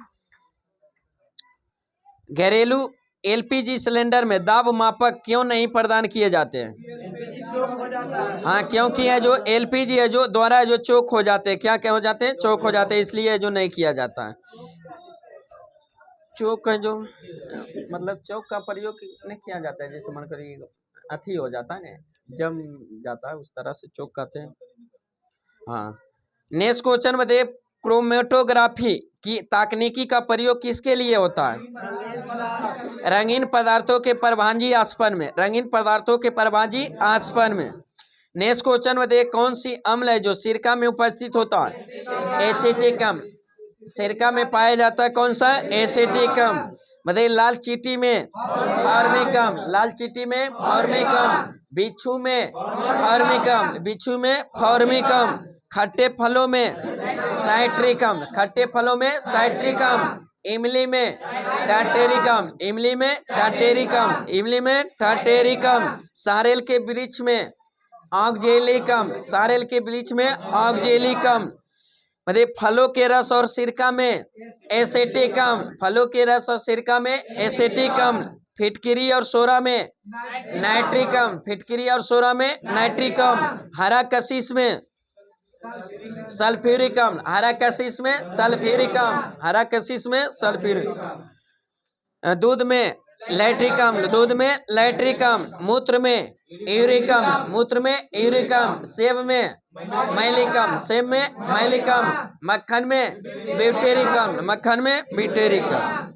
घरेलू एलपीजी सिलेंडर में दाब मापक क्यों नहीं प्रदान किए जाते हैं? हाँ, क्योंकि है जो एलपीजी है जो द्वारा जो चोक हो जाते हैं। क्या हो जाते हैं? चोक हो जाते हैं, इसलिए जो नहीं किया जाता है। चोक है जो मतलब चोक का प्रयोग नहीं किया जाता है, जैसे मन करिए अथी हो जाता है ना, जम जाता है, उस तरह से चोक कहते हैं। हाँ, नेक्स्ट क्वेश्चन बताइए, क्रोमेटोग्राफी की तकनीकी का प्रयोग किसके लिए होता है? रंगीन पदार्थों के परभांजी आस्पन में, रंगीन पदार्थों के परभांजी आस्पन में। नेक्स्ट क्वेश्चन बताइए, कौन सी अम्ल है जो सिरका में उपस्थित होता है? एसिटिक अम्ल। सिरका में पाया जाता है कौन सा? एसिटिक अम्ल। बताइए लाल चींटी में फॉर्मिक अम्ल, लाल चींटी में फॉर्मिक अम्ल। बिच्छू में फॉर्मिक अम्ल, बिच्छू में फॉर्मिक अम्ल। खट्टे फलों में साइट्रिक अम्ल, खट्टे फलों में साइट्रिक अम्ल। इमली में टार्टेरिक अम्ल, इमली में टार्टेरिक अम्ल, इमली में टार्टेरिक अम्ल। सारेल के वृक्ष में ऑक्जेलिक अम्ल, सारेल के वृक्ष में ऑक्जेलिक अम्ल। मतलब फलों के रस और सिरका में एसिटिक अम्ल, फलों के रस और सिरका में एसिटिक अम्ल। फिटकिरी और सोरा में नाइट्रिक अम्ल, फिटकिरी और सोरा में नाइट्रिक अम्ल। हरा कशिश में सल्फ्यूरिक अम्ल, हरा कशिश में सल्फ्यूरिक अम्ल, हरा कशिश में सल्फ्यूरिक। दूध में लैट्रिक अम्ल, दूध में लैट्रिक अम्ल। मूत्र में यूरिक अम्ल, मूत्र में यूरिक अम्ल। सेब में मैलिक अम्ल, सेब में मैलिक अम्ल। मक्खन में ब्यूटेरिक अम्ल, मक्खन में ब्यूटेरिक अम्ल।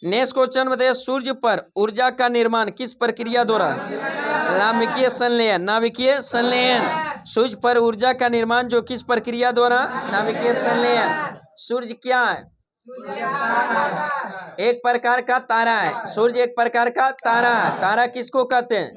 नेक्स्ट क्वेश्चन बताइए, सूर्य पर ऊर्जा का निर्माण किस प्रक्रिया द्वारा? नाभिकीय संलयन, नाभिकीय संलयन। सूर्य पर ऊर्जा का निर्माण जो किस प्रक्रिया द्वारा? नाभिकीय संलयन। सूर्य क्या है? एक प्रकार का तारा है। सूर्य एक प्रकार का तारा है। तारा किसको कहते हैं?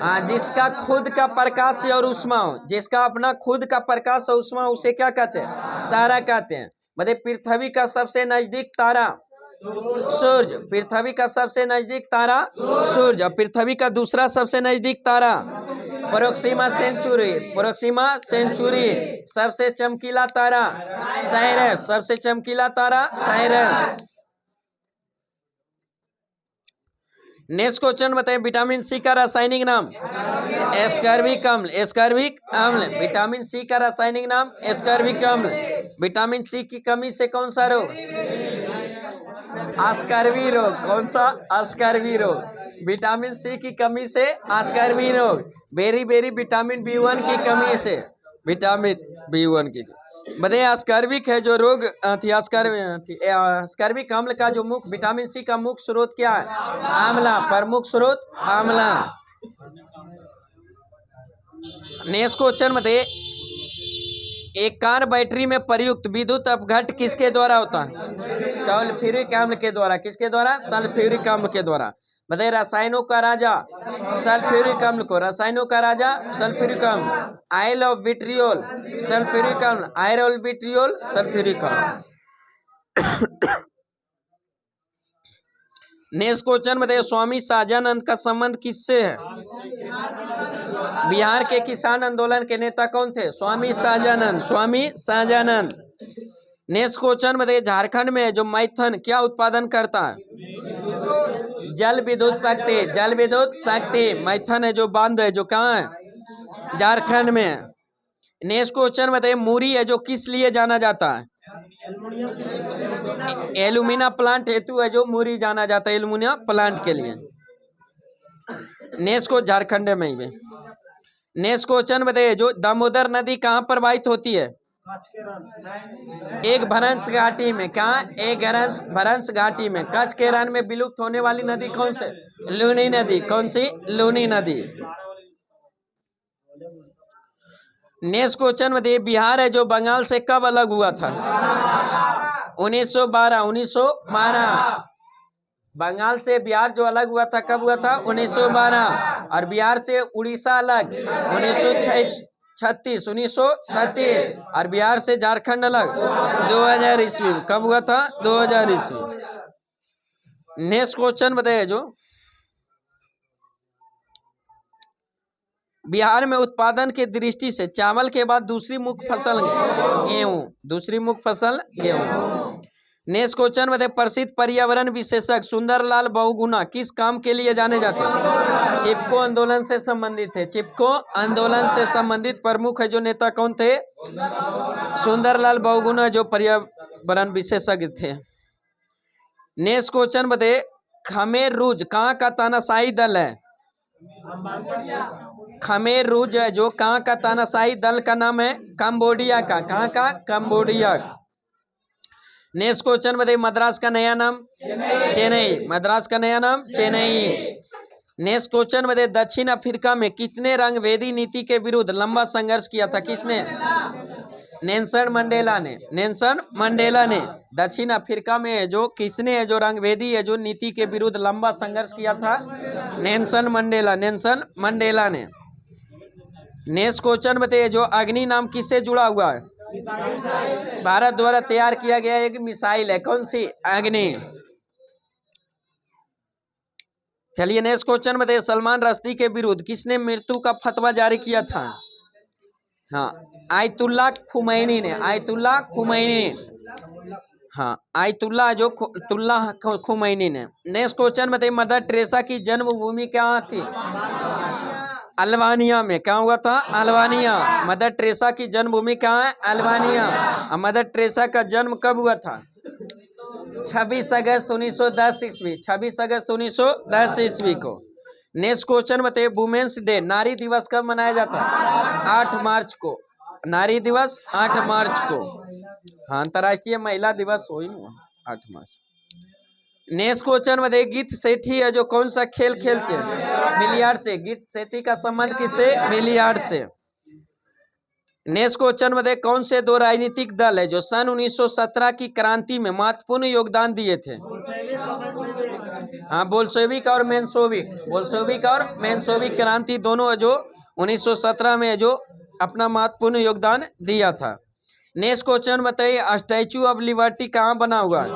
हाँ, जिसका खुद का प्रकाश और उष्मा हो, जिसका अपना खुद का प्रकाश और उष्मा, उसे क्या कहते हैं? तारा कहते हैं। मतलब पृथ्वी का सबसे नजदीक तारा सूर्य, पृथ्वी का सबसे नजदीक तारा सूर्य। और पृथ्वी का दूसरा सबसे नजदीक तारा प्रोक्सिमा सेंचुरी, प्रोक्सिमा सेंचुरी। सबसे चमकीला तारा साइरस, सबसे चमकीला तारा साइरस। नेक्स्ट क्वेश्चन बताइए, विटामिन सी का रासायनिक नाम? एस्कॉर्बिक अम्ल, एस्कॉर्बिक अम्ल। विटामिन सी का रासायनिक नाम एस्कॉर्बिक अम्ल। विटामिन सी की कमी से कौन सा रोग? आस्कर्वी रोग। कौन सा? आस्कर्वी रोग। विटामिन सी की कमी से आस्कर्वी रोग। बेरी बेरी विटामिन B1 की कमी से, विटामिन B1 की। बताइए स्कर्विक है जो रोग स्कर्विक अम्ल का जो मुख्य विटामिन सी का मुख्य स्रोत क्या है? आंवला। प्रमुख स्रोत आंवला। नेक्स्ट क्वेश्चन बताइए एक कार बैटरी में प्रयुक्त विद्युत अपघट किसके द्वारा होता है? सल्फ्यूरिक अम्ल के द्वारा। किसके द्वारा? सल्फ्यूरिक अम्ल के द्वारा। बताइए रसायनों का राजा सल्फ्यूरिक अम्ल को, रसायनों का राजा सल्फ्यूरिक अम्ल। आयल ऑफ विट्रियोल सल्फ्यूरिक अम्ल, आयल ऑफ विट्रियोल सल्फ्यूरिक अम्ल। नेक्स्ट क्वेश्चन बताइए स्वामी शाहजानंद का संबंध किससे है? बिहार के किसान आंदोलन के नेता कौन थे? स्वामी शाहजानंद, स्वामी शाहजानंद। नेक्स्ट क्वेश्चन बताइए झारखंड में जो मैथन क्या उत्पादन करता है? जल विद्युत शक्ति, जल विद्युत शक्ति। मैथन है जो बांध है जो कहाँ है? झारखंड में। नेक्स्ट क्वेश्चन बताइए मुरी है जो किस लिए जाना जाता है? एल्यूमिना प्लांट हेतु है जो मुरी जाना जाता है, एल्यूमिना प्लांट के लिए। नेक्स्ट को झारखंड में ही। नेक्स्ट क्वेश्चन बताइए जो दामोदर नदी कहाँ प्रवाहित होती है? एक भ्रंश घाटी में। कहाँ? एक भ्रंश घाटी में। कच्छ के रण में विलुप्त होने वाली नदी कौन से? लूनी नदी। कौन सी? लूनी नदी। नेक्स्ट क्वेश्चन बताइए बिहार है जो बंगाल से कब अलग हुआ था? 1912। 1912 बंगाल से बिहार जो अलग हुआ था कब हुआ था? 1912। और बिहार से उड़ीसा अलग 1936। 1936। और बिहार से झारखंड अलग 2000 ईस्वी। कब हुआ था? 2000 ईस्वी। नेक्स्ट क्वेश्चन बताइए जो बिहार में उत्पादन के दृष्टि से चावल के बाद दूसरी मुख्य फसल गेहूं। दूसरी मुख्य फसल गेहूं। नेक्स्ट क्वेश्चन बताइए प्रसिद्ध पर्यावरण विशेषज्ञ सुंदरलाल बहुगुणा किस काम के लिए जाने जाते हैं? चिपको आंदोलन से संबंधित है। चिपको आंदोलन से संबंधित प्रमुख है जो नेता कौन थे? सुंदरलाल बहुगुणा जो पर्यावरण विशेषज्ञ थे। नेक्स्ट क्वेश्चन बताइए खमेर रूज कहाँ का तानाशाही दल है? खमेर रूज है जो कहाँ का तानाशाही दल का नाम है? कंबोडिया का। कहाँ का? कंबोडिया। नेक्स्ट क्वेश्चन बताइए मद्रास का नया नाम? चेन्नई। मद्रास का नया नाम? चेन्नई। नेक्स्ट क्वेश्चन बताइए दक्षिण अफ्रीका में कितने रंगभेदी नीति के विरुद्ध लंबा संघर्ष किया था? किसने? नेल्सन मंडेला ने। नेल्सन मंडेला ने। दक्षिण अफ्रीका में जो किसने जो रंगभेदी है जो नीति के विरुद्ध लंबा संघर्ष किया था? Nelson Mandela. नेल्सन मंडेला ने। नेक्स्ट क्वेश्चन बताइए जो अग्नि नाम किससे जुड़ा हुआ है? भारत द्वारा तैयार किया गया एक मिसाइल है। कौन सी? अग्नि। चलिए नेक्स्ट क्वेश्चन बताइए सलमान रश्दी के विरुद्ध किसने मृत्यु का फतवा जारी किया था? हाँ आयतुल्ला खुमैनी ने। आयतुल्ला खुमैनी। हाँ आयतुल्ला जो तुल्ला खुमैनी ने। नेक्स्ट क्वेश्चन बताइए मदर टेरेसा की जन्मभूमि कहाँ थी? अल्बानिया में। कहाँ हुआ था? अल्बानिया। मदर टेरेसा की जन्मभूमि कहाँ है? अल्बानिया। मदर टेरेसा का जन्म कब हुआ था? 26 अगस्त 1910 ईस्वी। 26 अगस्त 1910 ईस्वी को। नेक्स्ट क्वेश्चन बताइए वुमेन्स डे नारी दिवस कब मनाया जाता है? 8 मार्च को। नारी दिवस 8 मार्च को। हाँ अंतर्राष्ट्रीय महिला दिवस हो ही नहीं 8 मार्च। नेक्स्ट क्वेश्चन बताइए गीत सेठी है जो कौन सा खेल खेलते हैं? बिलियर्ड से। गीत सेठी का संबंध किससे? बिलियर्ड से। नेक्स्ट क्वेश्चन बताइए कौन से दो राजनीतिक दल है जो सन 1917 की क्रांति में महत्वपूर्ण योगदान दिए थे? हाँ बोल्शेविक और मेंशेविक। बोल्शेविक और मेंशेविक क्रांति दोनों जो 1917 में जो अपना महत्वपूर्ण योगदान दिया था। नेक्स्ट क्वेश्चन बताइए स्टैचू ऑफ लिबर्टी कहाँ बना हुआ है?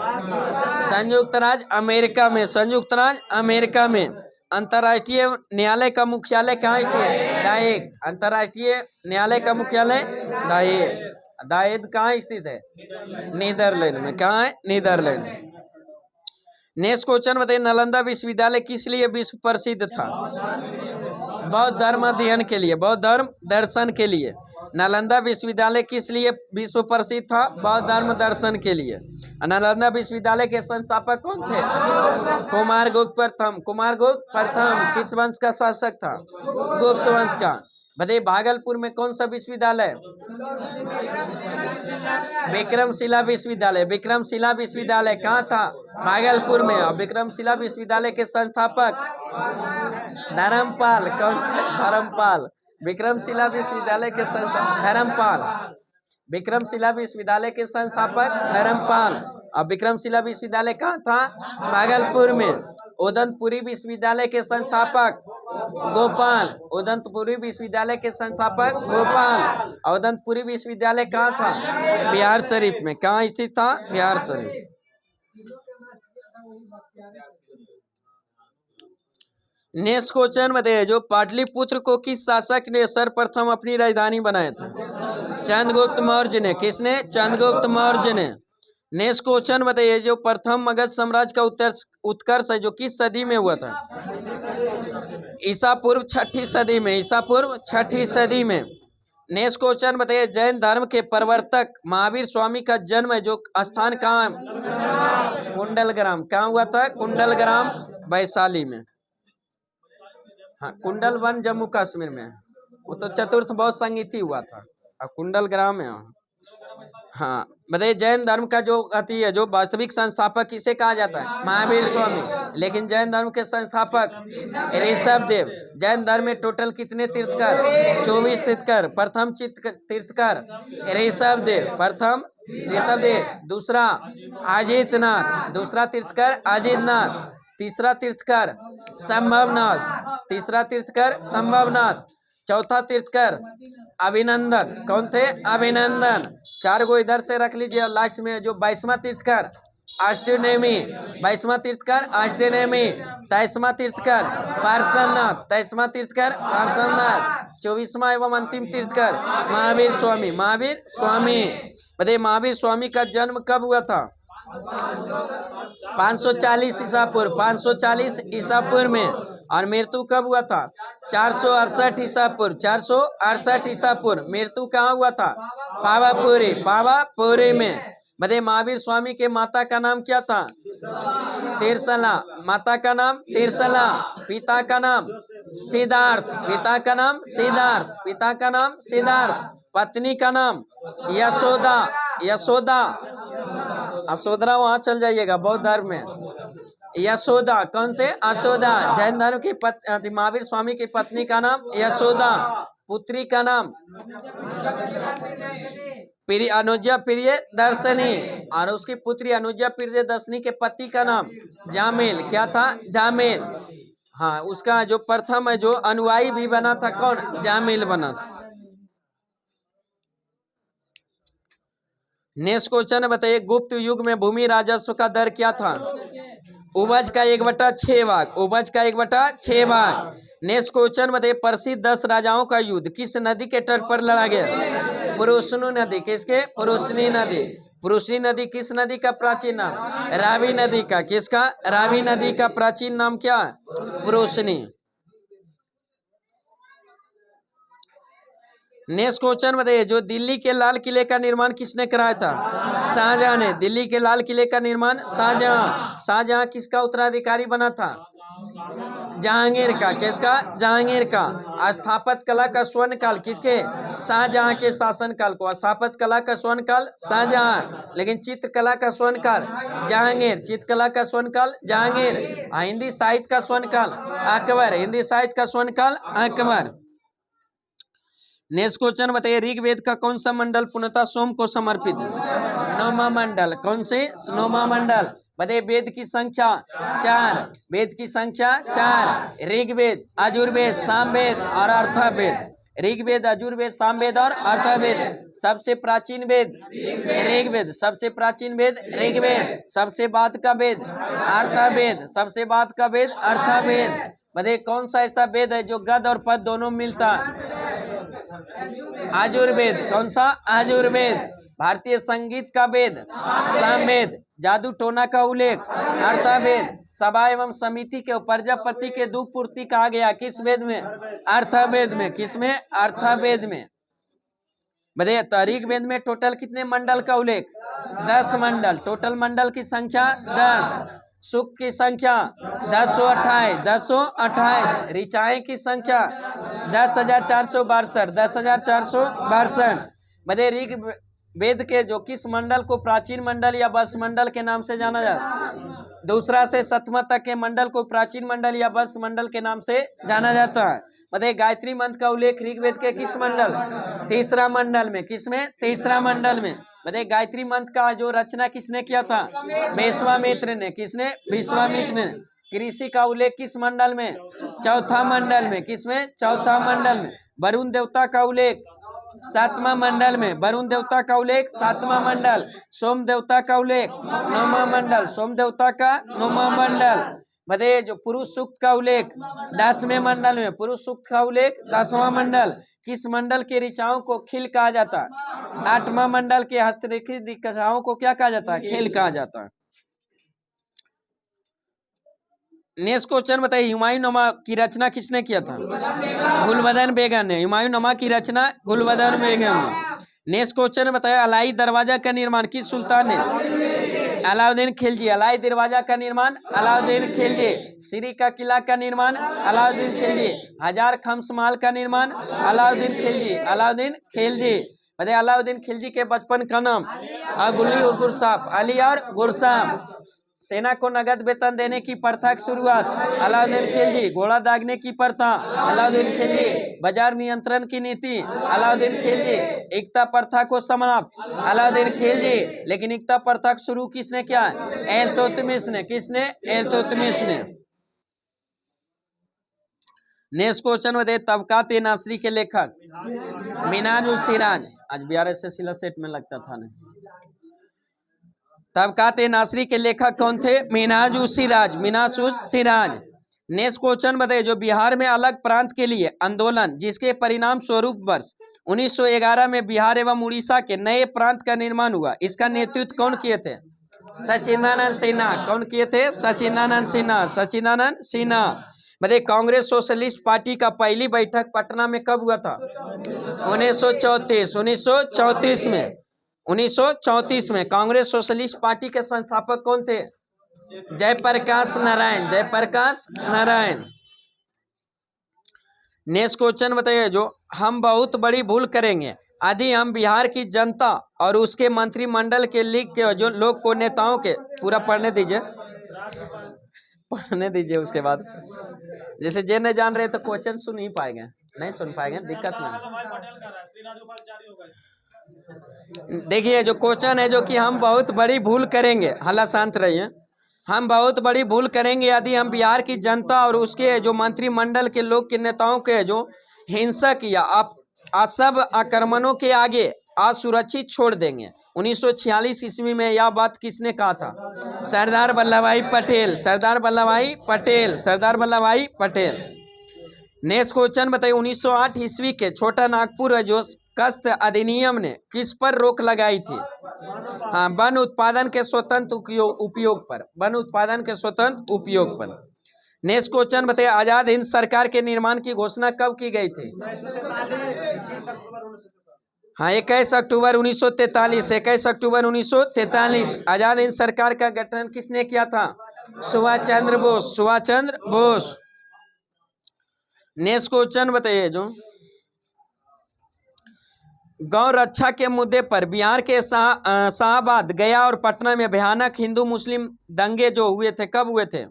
संयुक्त राज्य अमेरिका में। संयुक्त राज्य अमेरिका में। अंतर्राष्ट्रीय न्यायालय का मुख्यालय कहाँ स्थित है? हेग। अंतर्राष्ट्रीय न्यायालय का मुख्यालय हेग। हेग कहाँ स्थित है? नीदरलैंड में। कहाँ है? नीदरलैंड। नेक्स्ट क्वेश्चन बताइए नालंदा विश्वविद्यालय किस लिए विश्व प्रसिद्ध था? बौद्ध धर्म अध्ययन के लिए। बौद्ध धर्म दर्शन के लिए। नालंदा विश्वविद्यालय किस लिए विश्व प्रसिद्ध था? बौद्ध धर्म दर्शन के लिए। नालंदा विश्वविद्यालय के संस्थापक कौन थे? कुमारगुप्त प्रथम। कुमारगुप्त प्रथम किस वंश का शासक था? गुप्त वंश का। बताइए भागलपुर में कौन सा विश्वविद्यालय? विक्रमशिला विश्वविद्यालय। विक्रमशिला विश्वविद्यालय कहाँ था? भागलपुर में। और विक्रमशिला विश्वविद्यालय के संस्थापक धर्मपाल। कौन थे? धर्मपाल। विक्रमशिला विश्वविद्यालय के संस्थापक धर्मपाल। विक्रमशिला विश्वविद्यालय के संस्थापक धर्मपाल। और विक्रमशिला विश्वविद्यालय कहाँ था? भागलपुर में। उदंतपुरी विश्वविद्यालय के संस्थापक गोपाल। उदंतपुरी विश्वविद्यालय के संस्थापक गोपाल। उदंतपुरी विश्वविद्यालय कहाँ था? बिहार शरीफ में। कहाँ स्थित था? बिहार शरीफ। नेक्स्ट क्वेश्चन बताइए, जो पाटलिपुत्र को किस शासक ने सर्वप्रथम अपनी राजधानी बनाया था? चंद्रगुप्त मौर्य ने। किसने? चंद्रगुप्त मौर्य ने। नेक्स्ट क्वेश्चन बताइए, जो प्रथम मगध साम्राज्य का उत्कर्ष है जो किस सदी में हुआ था? ईसा पूर्व 6ठी सदी में। ईसा पूर्व 6ठी सदी में। नेक्स्ट क्वेश्चन बताइए, जैन धर्म के प्रवर्तक महावीर स्वामी का जन्म है जो स्थान कहाँ है? कुंडलग्राम। कहाँ हुआ था? कुंडलग्राम, वैशाली में। हाँ, कुंडल वन जम्मू कश्मीर में। वो तो चतुर्थ बौद्ध संगीति हुआ था। अब कुंडलग्राम में। हाँ बताइए, जैन धर्म का जो अति है जो वास्तविक संस्थापक किसे कहा जाता है? महावीर स्वामी। लेकिन जैन धर्म के संस्थापक ऋषभ देव। जैन धर्म में टोटल कितने तीर्थकर? 24 तीर्थकर। प्रथम तीर्थकर ऋषभ देव। प्रथम ऋषभ देव। दूसरा अजितनाथ। दूसरा तीर्थकर अजितनाथ। तीसरा तीर्थकर संभवनाथ। तीसरा तीर्थकर संभवनाथ। चौथा तीर्थकर अभिनंदन। कौन थे? अभिनंदन। 4 गो इधर से रख लीजिए। और लास्ट में जो 22वां तीर्थकर अष्टनेमी। 22वां तीर्थकर अष्टनेमी। 23वां तीर्थकर पार्श्वनाथ। 23वां तीर्थकर पार्श्वनाथ। 24वां एवं अंतिम तीर्थकर महावीर स्वामी। महावीर स्वामी। बताइए, महावीर स्वामी का जन्म कब हुआ था? 540 ईसा पूर्व। 540 ईसा पूर्व में। और मृत्यु कब हुआ था? 468 ईसा पूर्व। 468 ईसा पूर्व। मृत्यु कहाँ हुआ था? पावापुरी। पावापुरी में। बताइए, महावीर स्वामी के माता का नाम क्या था? तीर्थला। माता का नाम तीर्थला। पिता का नाम सिद्धार्थ। पिता का नाम सिद्धार्थ। पिता का नाम सिद्धार्थ। पत्नी का नाम यशोदा। यशोदा। यशोदा वहां चल जाइएगा बौद्ध धर्म में। यशोदा। कौन से? यशोदा। जैन धर्म की महावीर स्वामी की पत्नी का नाम यशोदा। पुत्री का नाम अनुजा प्रिय दर्शनी। और उसकी पुत्री अनुजा प्रिय दर्शनी के पति का नाम जामिल। क्या था? जामिल। हाँ, उसका जो प्रथम है जो अनुयायी भी बना था कौन? जामिल बना था। नेक्स्ट क्वेश्चन बताइए, गुप्त युग में भूमि राजस्व का दर क्या था? उपज का 1/6 भाग। उपज का 1/6 भाग। नेक्स्ट क्वेश्चन बताइए, प्रसिद्ध 10 राजाओं का युद्ध किस नदी के तट पर लड़ा गया? पुरुषनी नदी। किसके? पुरुषनी नदी। पुरुषनी नदी किस नदी का प्राचीन नाम? रावी नदी का। किसका? रावी नदी का प्राचीन नाम क्या? पुरुषनी। नेक्स्ट क्वेश्चन बताइए, जो दिल्ली के लाल किले का निर्माण किसने कराया था? शाहजहां ने। दिल्ली के लाल किले का निर्माण शाहजहां। शाहजहां किसका उत्तराधिकारी बना था? जहांगीर का। किसका? जहांगीर का। स्थापत्य कला का स्वर्ण काल किसके? शाहजहां के शासन काल को स्थापत्य कला का स्वर्ण काल शाहजहां। लेकिन चित्रकला का स्वर्ण काल जहांगीर। चित्रकला का स्वर्ण काल जहांगीर। हिंदी साहित्य का स्वर्ण काल अकबर। हिंदी साहित्य का स्वर्ण काल अकबर। नेक्स्ट क्वेश्चन बताइए, ऋग्वेद का कौन सा मंडल पूर्णतः सोम को समर्पित है? 9वां मंडल। कौन से? 9वां मंडल। बताइए, वेद की संख्या 4। वेद की संख्या 4। ऋग्वेद, यजुर्वेद, सामवेद और अथर्ववेद। ऋग्वेद, यजुर्वेद, सामवेद और अथर्ववेद। सबसे प्राचीन वेद ऋग्वेद। सबसे प्राचीन वेद ऋग्वेद। सबसे बाद का वेद अथर्ववेद। सबसे बाद का वेद अथर्ववेद। बताइए, कौन सा ऐसा वेद है जो गद और पद दोनों मिलता है? यजुर्वेद। कौन सा? यजुर्वेद। भारतीय संगीत का वेद सामवेद। जादू टोना का उल्लेख अथर्ववेद। सभा एवं समिति के प्रजापति के दुख पूर्ति कहा गया किस वेद में? अथर्ववेद में। किसमें? अथर्ववेद में। बताइए, ऋग्वेद में टोटल कितने मंडल का उल्लेख? 10 मंडल। टोटल मंडल की संख्या 10। सुक्त की संख्या 1028, 1028। ऋचाएं की संख्या 10,462, 10,462। मध्य ऋग वेद के जो किस मंडल को प्राचीन मंडल या वंश मंडल के नाम से जाना जाता है? दूसरा से सतमा तक के मंडल को प्राचीन मंडल या वंश मंडल के नाम से जाना जाता है। मतलब गायत्री मंत्र का उल्लेख ऋग्वेद के किस मंडल? तीसरा मंडल में। किसमें? तीसरा मंडल में। मतलब गायत्री मंत्र का जो रचना किसने किया था? विश्वामित्र ने। किसने? विश्वामित्र ने। कृषि का उल्लेख किस मंडल में? चौथा मंडल में। किसमें? चौथा मंडल में। वरुण देवता का उल्लेख सातवां मंडल में। वरुण देवता का उल्लेख सातवां मंडल। सोम देवता का उल्लेख नौवां मंडल। सोम देवता का नौवां मंडल। मतलब जो पुरुष सूक्त का उल्लेख 10वें मंडल में। पुरुष सूक्त का उल्लेख 10वां मंडल। किस मंडल के ऋचाओं को खिल कहा जाता है? 8वां मंडल के हस्तरेखित ऋचाओं को क्या कहा जाता है? खिल कहा जाता है। नेक्स्ट क्वेश्चन बताइए, हुमायूं की रचना किसने किया था? गुलबदन बेगम ने। हुमायूं की रचना गुलबदन बेगम ने। नेक्स्ट क्वेश्चन बताया, अलाई दरवाजा का निर्माण किस सुल्तान ने? अलाउद्दीन खिलजी। अलाई दरवाजा का निर्माण अलाउद्दीन खिलजी। सीरी का किला का निर्माण अलाउद्दीन खिलजी। हजार खमसमाल का निर्माण अलाउद्दीन खिलजी। अलाउद्दीन खिलजी। बताइए अलाउद्दीन खिलजी के बचपन का नाम? गुल्ली और गुरसाप। अली और गुरसाप। सेना को नगद वेतन देने की प्रथा की शुरुआत अलाउद्दीन खिलजी। घोड़ा दागने की प्रथा अलाउद्दीन खिलजी। बाजार नियंत्रण की नीति अलाउद्दीन खिलजी। एकता प्रथा को समाप्त अलाउद्दीन खिलजी। लेकिन एकता प्रथा को शुरू किसने किया? इल्तुतमिश ने। किसने? इल्तुतमिश ने। नेक्स्ट क्वेश्चन बताइए, तबकात ए नासरी के लेखक? मिनाज उस सिराज। आज BRSS सेट में लगता था ना। तबकात ए नासरी के लेखक कौन थे? मिनाज उस सिराज। मिनाज उस सिराज। नेक्स्ट क्वेश्चन बताइए, जो बिहार में अलग प्रांत के लिए आंदोलन जिसके परिणाम स्वरूप वर्ष 1911 में बिहार एवं उड़ीसा के नए प्रांत का निर्माण हुआ, इसका नेतृत्व कौन किए थे? सचिदानंद सिन्हा। कौन किए थे? सचिदानंद सिन्हा। सचिदानंद सिन्हा। बताइए कांग्रेस सोशलिस्ट पार्टी का पहली बैठक पटना में कब हुआ था? 1934। 1934 में। 1934 में। कांग्रेस सोशलिस्ट पार्टी के संस्थापक कौन थे? जयप्रकाश नारायण। जयप्रकाश नारायण। नेक्स्ट क्वेश्चन बताइए, जो हम बहुत बड़ी भूल करेंगे यदि हम बिहार की जनता और उसके मंत्रिमंडल के लीग के जो लोग को नेताओं के पूरा पढ़ने दीजिए, पढ़ने दीजिए। उसके बाद जैसे जे नहीं जान रहे तो क्वेश्चन सुन ही पाएंगे, नहीं सुन पाएंगे, दिक्कत नहीं। देखिए जो क्वेश्चन है, जो कि हम बहुत बड़ी भूल करेंगे, हल्ला शांत रहिए। हम बहुत बड़ी भूल करेंगे यदि हम बिहार की जनता और उसके जो मंत्रिमंडल के लोग के नेताओं के जो हिंसक या असभ आक्रमणों के आगे असुरक्षित छोड़ देंगे। 1946 ईस्वी में यह बात किसने कहा था? सरदार वल्लभ भाई पटेल। सरदार वल्लभ भाई पटेल। सरदार वल्लभ भाई पटेल। नेक्स्ट क्वेश्चन बताइए, 1908 ईस्वी के छोटा नागपुर जो कस्त अधिनियम ने किस पर रोक लगाई थी? हाँ, वन उत्पादन के स्वतंत्र उपयोग पर। वन उत्पादन के स्वतंत्र उपयोग पर। नेक्स्ट क्वेश्चन बताइए, आजाद हिंद सरकार के निर्माण की घोषणा कब की गई थी? हाँ, 21 अक्टूबर 1943। 21 अक्टूबर 1943। आजाद हिंद सरकार का गठन किसने किया था? सुभाष चंद्र बोस। सुभाष चंद्र बोस। नेक्स्ट क्वेश्चन बताइए, जो गौ रक्षा के मुद्दे पर बिहार के शाहबाद, गया और पटना में भयानक हिंदू मुस्लिम दंगे जो हुए थे, कब हुए थे?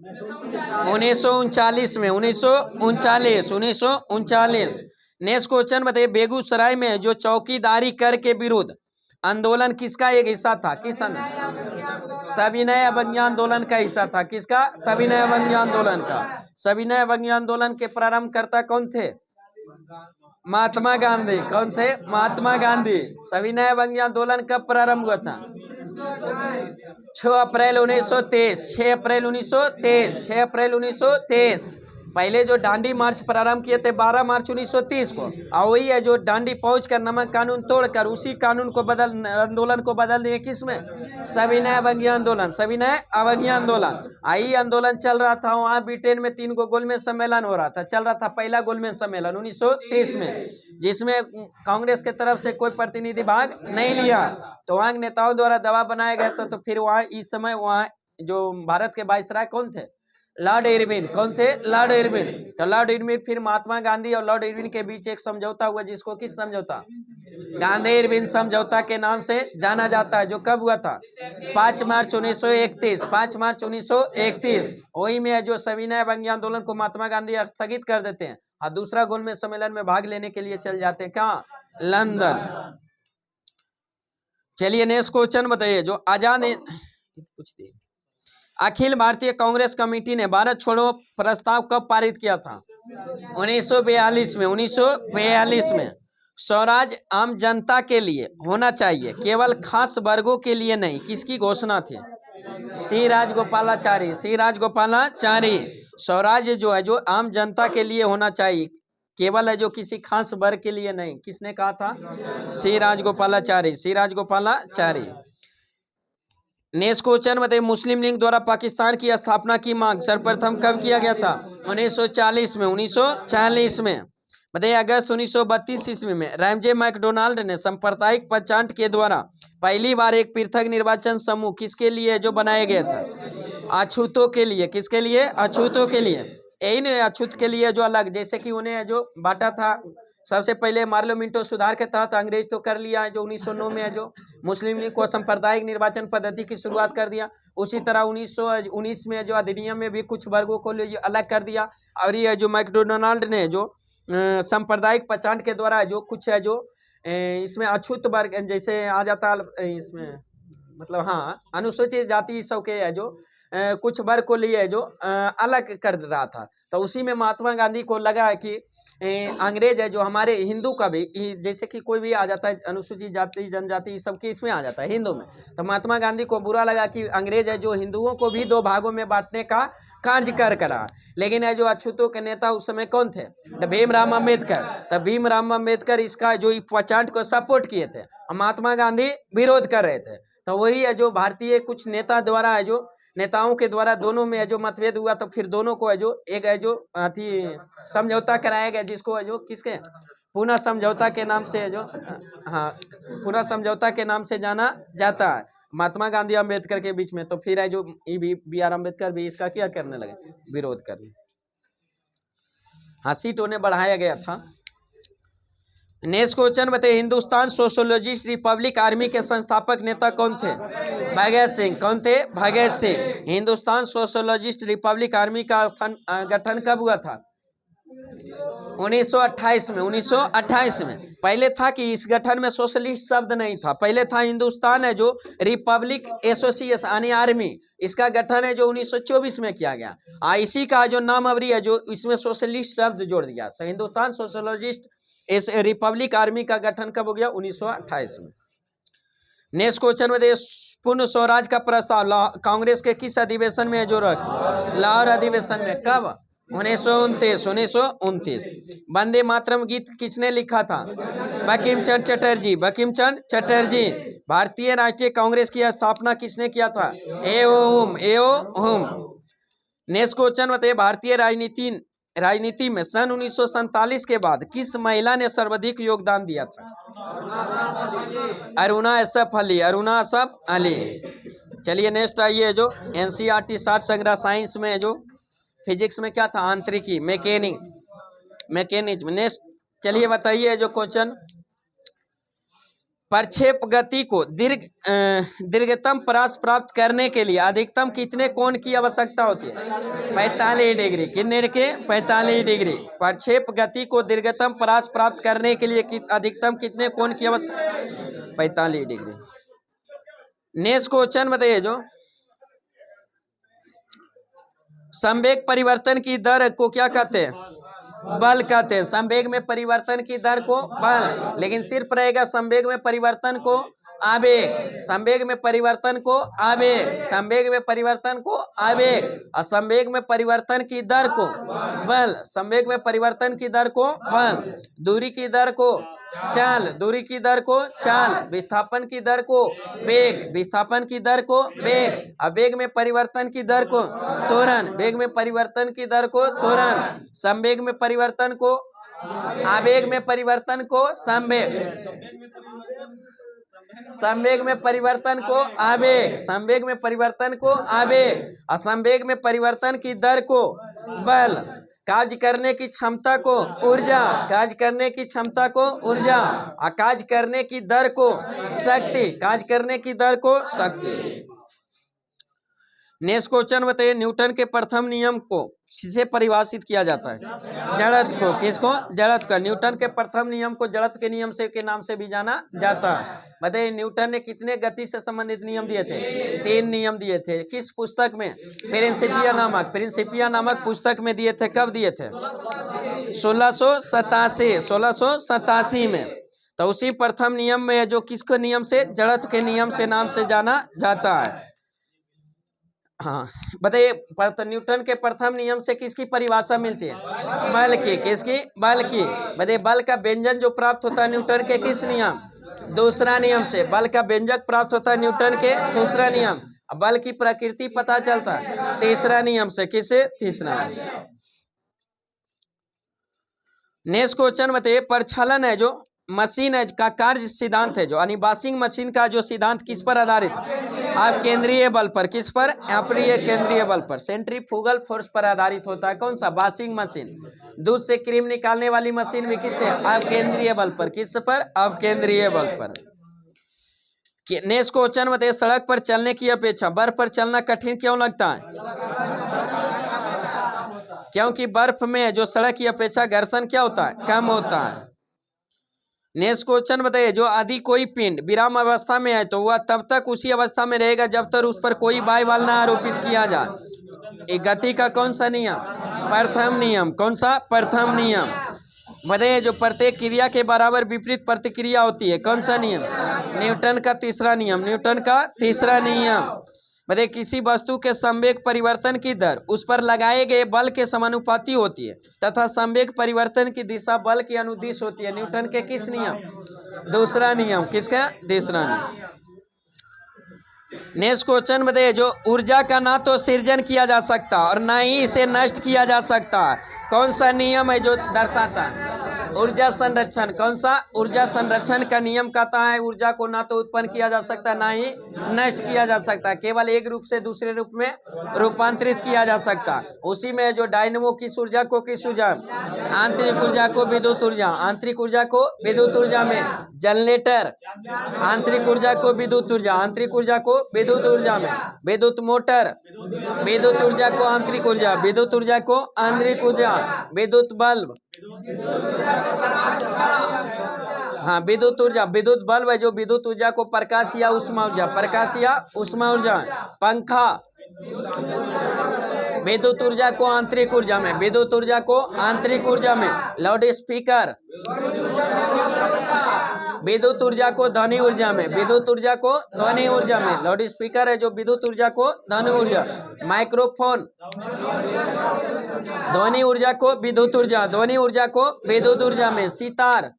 1939 में। 1939। 1939। नेक्स्ट क्वेश्चन बताइए, बेगूसराय में जो चौकीदारी कर के विरुद्ध आंदोलन किसका एक हिस्सा था? किस सविनय अवज्ञा आंदोलन का हिस्सा था? किसका? सविनय अवज्ञा आंदोलन का। सविनय अवज्ञा आंदोलन के प्रारंभकर्ता कौन थे? महात्मा गांधी। कौन थे? महात्मा गांधी। सविनय अवज्ञा आंदोलन कब प्रारंभ हुआ था? 6 अप्रैल 1923। 6 अप्रैल 1923। 6 अप्रैल 1923। पहले जो दांडी मार्च प्रारंभ किए थे 12 मार्च 1930 को, और वही है जो दांडी पहुंचकर नमक कानून तोड़कर उसी कानून को आंदोलन को बदल दिए। किसमें? सविनय अवज्ञा आंदोलन। सविनय अवज्ञा आंदोलन। आई आंदोलन चल रहा था वहाँ ब्रिटेन में 3 गोलमेज सम्मेलन हो रहा था, चल रहा था पहला गोलमेज सम्मेलन 1930 में, जिसमें कांग्रेस के तरफ से कोई प्रतिनिधि भाग नहीं लिया। तो वहाँ नेताओं द्वारा दबाव बनाया गया था। तो फिर वहाँ इस समय वहाँ जो भारत के वायसराय कौन थे? Lord Irwin. कौन थे? Lord Irwin. तो लॉर्ड इरविन, फिर महात्मा गांधी और लॉर्ड इरविन के बीच एक समझौता हुआ, जिसको किस समझौता? गांधी इरविन समझौता के नाम से जाना जाता है, जो कब हुआ था? 5 मार्च 1931। 5 मार्च 1931। वही में जो सविनय अवज्ञा आंदोलन को महात्मा गांधी स्थगित कर देते हैं और दूसरा गोलमेज सम्मेलन में भाग लेने के लिए चल जाते हैं। कहाँ? लंदन। चलिए नेक्स्ट क्वेश्चन बताइए। जो आजाद पूछ दिए, अखिल भारतीय कांग्रेस कमेटी ने भारत छोड़ो प्रस्ताव कब पारित किया था? 1942 में। 1942 में। स्वराज आम जनता के लिए होना चाहिए, केवल खास वर्गों के लिए नहीं, किसकी घोषणा थी? सी राजगोपालाचारी। सी राजगोपालाचारी। स्वराज जो है जो आम जनता के लिए होना चाहिए, केवल है जो किसी खास वर्ग के लिए नहीं, किसने कहा था? सी राजगोपालाचारी। सी राजगोपालाचारी। नेक्स्ट क्वेश्चन बताइए। मुस्लिम लीग द्वारा पाकिस्तान की स्थापना की मांग सर्वप्रथम कब किया गया था? 1940 में। 1940 में। बताइए अगस्त 1932 ईस्वी में रैमजे मैकडोनाल्ड ने सांप्रदायिक पंचायत के द्वारा पहली बार एक पृथक निर्वाचन समूह किसके लिए जो बनाया गया था? अछूतों के लिए। किसके लिए? अछूतों के लिए। यही नहीं, अछूत के लिए जो अलग, जैसे कि उन्हें जो बांटा था सबसे पहले पार्लियामेंटो सुधार के तहत अंग्रेज तो कर लिया है, जो 1909 में है जो मुस्लिम लीग को सांप्रदायिक निर्वाचन पद्धति की शुरुआत कर दिया। उसी तरह 1919 में जो अधिनियम में भी कुछ वर्गों को अलग कर दिया। और ये जो मैकडोनाल्ड ने जो सांप्रदायिक पंचायत के द्वारा जो कुछ है जो इसमें अछूत वर्ग जैसे आ जाता है इसमें, मतलब हाँ अनुसूचित जाति सब के है जो कुछ वर्ग को लिए जो अलग कर रहा था। तो उसी में महात्मा गांधी को लगा कि अंग्रेज है जो हमारे हिंदू का भी, जैसे कि कोई भी आ जाता है अनुसूचित जाति जनजाति सबके इसमें आ जाता है हिंदू में, तो महात्मा गांधी को बुरा लगा कि अंग्रेज है जो हिंदुओं को भी दो भागों में बांटने का कार्य कर करा। लेकिन है जो अछूतों के नेता उस समय कौन थे? भीमराव अम्बेडकर। तब भीमराव अम्बेडकर इसका जो पंचायत को सपोर्ट किए थे और महात्मा गांधी विरोध कर रहे थे। तो वही है जो भारतीय कुछ नेता द्वारा है जो नेताओं के द्वारा दोनों में है जो मतभेद हुआ, तो फिर दोनों को है जो एक है जो समझौता कराया गया, जिसको है जो किसके पुनः समझौता के नाम से है जो हाँ पुनः समझौता के नाम से जाना जाता है महात्मा गांधी अम्बेडकर के बीच में। तो फिर है जो बी आर अम्बेडकर भी इसका क्या करने लगे? विरोध करने। हाँ सीट उन्हें बढ़ाया गया था। नेक्स्ट क्वेश्चन बताइए। हिंदुस्तान सोशलिस्ट रिपब्लिक आर्मी के संस्थापक नेता कौन थे? भगत सिंह। कौन थे? Bhagat Singh. Hindustan socialist republic army का गठन कब हुआ था? 1928 में। 1928 में। पहले था कि इस गठन में सोशलिस्ट शब्द नहीं था, पहले था हिंदुस्तान है जो रिपब्लिक एसोसिएशन यानी आर्मी, इसका गठन है जो 1924 में किया गया। इसी का जो नाम अवरी है जो इसमें सोशलिस्ट शब्द जोड़ दिया। तो हिंदुस्तान सोशलिस्ट इस रिपब्लिक आर्मी का गठन कब हो गया? 1928 में। नेक्स्ट क्वेश्चन में पूर्ण स्वराज का प्रस्ताव कांग्रेस के किस अधिवेशन में जो रख? लाहौर अधिवेशन में। कब? 1929। 1929। वंदे मातरम गीत किसने लिखा था? बंकिम चंद्र चटर्जी। बंकिम चंद्र चटर्जी। भारतीय राष्ट्रीय कांग्रेस की स्थापना किसने किया था? एओ हुम। नेक्स्ट क्वेश्चन बताइए। भारतीय राजनीति में सन 1947 के बाद किस महिला ने सर्वाधिक योगदान दिया था? अरुणा असफ अली। अरुणा असफ अली। चलिए नेक्स्ट आइए जो एनसीईआरटी 60 संग्रह साइंस में जो फिजिक्स में क्या था? आंतरिकी मैकेनिज्म। नेक्स्ट चलिए बताइए जो क्वेश्चन, प्रक्षेप गति को दीर्घतम परास प्राप्त करने के लिए अधिकतम कितने कोण की आवश्यकता होती है? 45 डिग्री। कितने के? 45 डिग्री। प्रक्षेप गति को दीर्घतम परास प्राप्त करने के लिए अधिकतम कितने कोण की आवश्यकता? 45 डिग्री। नेक्स्ट क्वेश्चन बताइए जो संवेग परिवर्तन की दर को क्या कहते हैं? बल कहते हैं। संवेग में परिवर्तन की दर को बल, लेकिन सिर्फ रहेगा संवेग में परिवर्तन को आवेग। संवेग में परिवर्तन को आवेग। संवेग में परिवर्तन को आवेग और संवेग में परिवर्तन की दर को बल। संवेग में परिवर्तन की दर को बल। दूरी की दर को चाल। दूरी की दर को चाल। विस्थापन की दर को वेग। विस्थापन की दर को वेग। और वेग में परिवर्तन की दर को त्वरण। वेग में परिवर्तन की दर को त्वरण। संवेग में परिवर्तन को आवेग में परिवर्तन को संवेग। संवेग में परिवर्तन को आवेग, संवेग में परिवर्तन को आवेग, और संवेग में परिवर्तन की दर को बल, कार्य करने की क्षमता को ऊर्जा, कार्य करने की क्षमता को ऊर्जा, और कार्य करने की दर को शक्ति, कार्य करने की दर को शक्ति। नेक्स्ट क्वेश्चन बताइए, न्यूटन के प्रथम नियम को किसे परिभाषित किया जाता है? जड़त्व को। किसको? जड़त्व का। न्यूटन के प्रथम नियम को जड़त्व के नियम से के नाम से भी जाना जाता है। बताइए न्यूटन ने कितने गति से संबंधित नियम दिए थे? 3 नियम दिए थे। किस पुस्तक में? प्रिंसिपिया नामक पुस्तक में दिए थे। कब दिए थे? 1687 में। तो उसी प्रथम नियम में जो किसको नियम से? जड़त्व के नियम से नाम से जाना जाता है। हाँ बताइए, न्यूटन के प्रथम नियम से किसकी परिभाषा मिलती है? बल की। किसकी? बल की। बताइए बल का व्यंजन जो प्राप्त होता है न्यूटन के किस नियम? दूसरा नियम से। बल का व्यंजक प्राप्त होता है न्यूटन के दूसरा नियम। बल की प्रकृति पता चलता है तीसरा नियम से। किसे? तीसरा। नेक्स्ट क्वेश्चन बताइए, प्रक्षालन है जो मशीन है का कार्य सिद्धांत है जो, यानी वॉशिंग मशीन का जो सिद्धांत किस पर आधारित? आप केंद्रीय बल पर। किस पर? अपरिय केंद्रीय बल पर, सेंट्रीफ्यूगल फोर्स पर आधारित होता है। कौन सा? Washing machine. दूध से क्रीम निकालने वाली मशीन भी किससे? आप केंद्रीय बल पर। किस पर? आप केंद्रीय बल पर। नेक्स्ट क्वेश्चन बताइए, सड़क पर चलने की अपेक्षा बर्फ पर चलना कठिन क्यों लगता है? क्योंकि बर्फ में जो सड़क की अपेक्षा घर्षण क्या होता है? कम होता है। नेक्स्ट क्वेश्चन बताइए, जो यदि कोई पिंड विराम अवस्था में है तो वह तब तक उसी अवस्था में रहेगा जब तक उस पर कोई वायु बल न आरोपित किया जाए। एक गति का कौन सा नियम? प्रथम नियम। कौन सा? प्रथम नियम। बताइए, जो प्रत्येक क्रिया के बराबर विपरीत प्रतिक्रिया होती है, कौन सा नियम? न्यूटन का तीसरा नियम। न्यूटन का तीसरा नियम। बताइए, किसी वस्तु के संवेग परिवर्तन की दर उस पर लगाए गए बल के समानुपाती होती है तथा संवेग परिवर्तन की दिशा बल की अनुदिश होती है। न्यूटन के किस नियम? दूसरा नियम। किसका? दूसरा नियम। नेक्स्ट क्वेश्चन बताइए, जो ऊर्जा का ना तो सृजन किया जा सकता और ना ही इसे नष्ट किया जा सकता, कौन सा नियम है जो दर्शाता है? ऊर्जा संरक्षण। कौन सा? ऊर्जा संरक्षण का नियम कहता है ऊर्जा को ना तो उत्पन्न किया जा सकता ना ही नष्ट किया जा सकता, केवल एक रूप से दूसरे रूप में रूपांतरित किया जा सकता। उसी में जो डायनेमो किस ऊर्जा को किस ऊर्जा? आंतरिक ऊर्जा को विद्युत ऊर्जा, आंतरिक ऊर्जा को विद्युत ऊर्जा में। जनरेटर आंतरिक ऊर्जा को विद्युत ऊर्जा, आंतरिक ऊर्जा को विद्युत ऊर्जा में। विद्युत मोटर विद्युत ऊर्जा को आंतरिक ऊर्जा, विद्युत ऊर्जा को आंतरिक ऊर्जा। विद्युत बल्ब, हाँ विद्युत ऊर्जा, विद्युत बल्ब है जो विद्युत ऊर्जा को प्रकाश या उष्मा ऊर्जा, प्रकाश या उष्मा ऊर्जा। पंखा विद्युत ऊर्जा को आंतरिक ऊर्जा में, विद्युत ऊर्जा को आंतरिक ऊर्जा में। लाउड स्पीकर विद्युत ऊर्जा को ध्वनि ऊर्जा में, विद्युत ऊर्जा को ध्वनि ऊर्जा में। लाउड स्पीकर है जो विद्युत ऊर्जा को ध्वनि ऊर्जा। माइक्रोफोन ध्वनि ऊर्जा को विद्युत ऊर्जा, ध्वनि ऊर्जा को विद्युत ऊर्जा में। सितार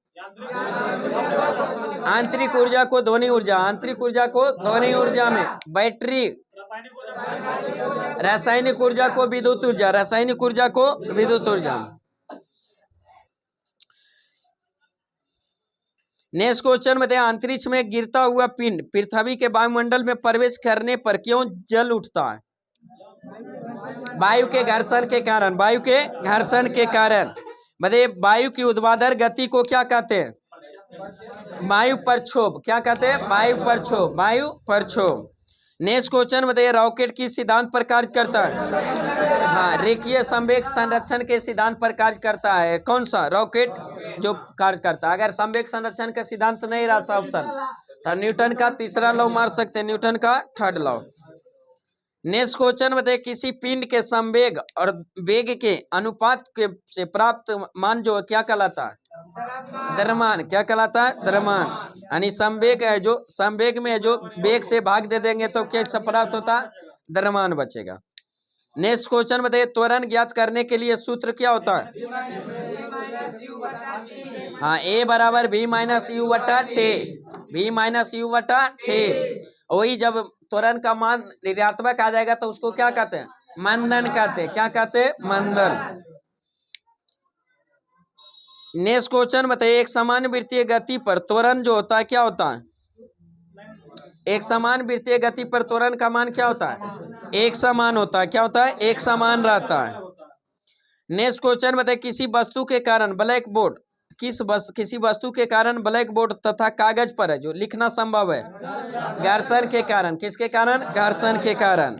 आंतरिक ऊर्जा को ध्वनि ऊर्जा, आंतरिक ऊर्जा को ध्वनि ऊर्जा में। बैटरी रासायनिक ऊर्जा को विद्युत ऊर्जा, रासायनिक ऊर्जा को विद्युत ऊर्जा। नेक्स्ट क्वेश्चन बताइए, अंतरिक्ष में गिरता हुआ पिंड पृथ्वी के वायुमंडल में प्रवेश करने पर क्यों जल उठता है? वायु के घर्षण के कारण, वायु के घर्षण के कारण। बताइए, वायु की ऊर्ध्वाधर गति को क्या कहते हैं? वायु प्रक्षोभ। क्या कहते हैं? वायु प्रक्षोभ, वायु प्रक्षोभ। नेक्स्ट क्वेश्चन बताइए, रॉकेट किस सिद्धांत पर कार्य करता है? हाँ रेखीय संवेग संरक्षण के सिद्धांत पर कार्य करता है। कौन सा? रॉकेट जो कार्य करता है। अगर संवेग संरक्षण का सिद्धांत नहीं रहा ऑप्शन तो न्यूटन का तीसरा लॉ मार सकते हैं, न्यूटन का थर्ड लॉ। नेक्स्ट क्वेश्चन बताइए, किसी पिंड के संवेग और वेग के अनुपात के से प्राप्त मान जो क्या कहलाता है? द्रव्यमान। क्या कहलाता है? द्रव्यमान। यानी संवेग है जो, संवेग में जो वेग से भाग दे देंगे तो क्या प्राप्त होता है? द्रव्यमान बचेगा। नेक्स्ट क्वेश्चन बताइए, त्वरण ज्ञात करने के लिए सूत्र क्या होता है? हाँ A बराबर V माइनस यू बटा टे, V माइनस यू बटा टे। वही जब त्वरण का मान ऋणात्मक आ जाएगा तो उसको क्या कहते हैं? मंदन कहते हैं। क्या कहते हैं? मंदन। नेक्स्ट क्वेश्चन बताइए, एक सामान्य वृत्तीय गति पर त्वरण जो होता है क्या होता है? एक समान वृत्तीय गति पर त्वरण का मान क्या होता है? एक समान होता है। क्या होता है? एक समान रहता है। नेक्स्ट क्वेश्चन बताइए, किसी वस्तु के कारण ब्लैक बोर्ड किसी वस्तु के कारण ब्लैक बोर्ड तथा कागज पर है जो लिखना संभव है? घर्षण के कारण। किसके कारण? घर्षण के कारण।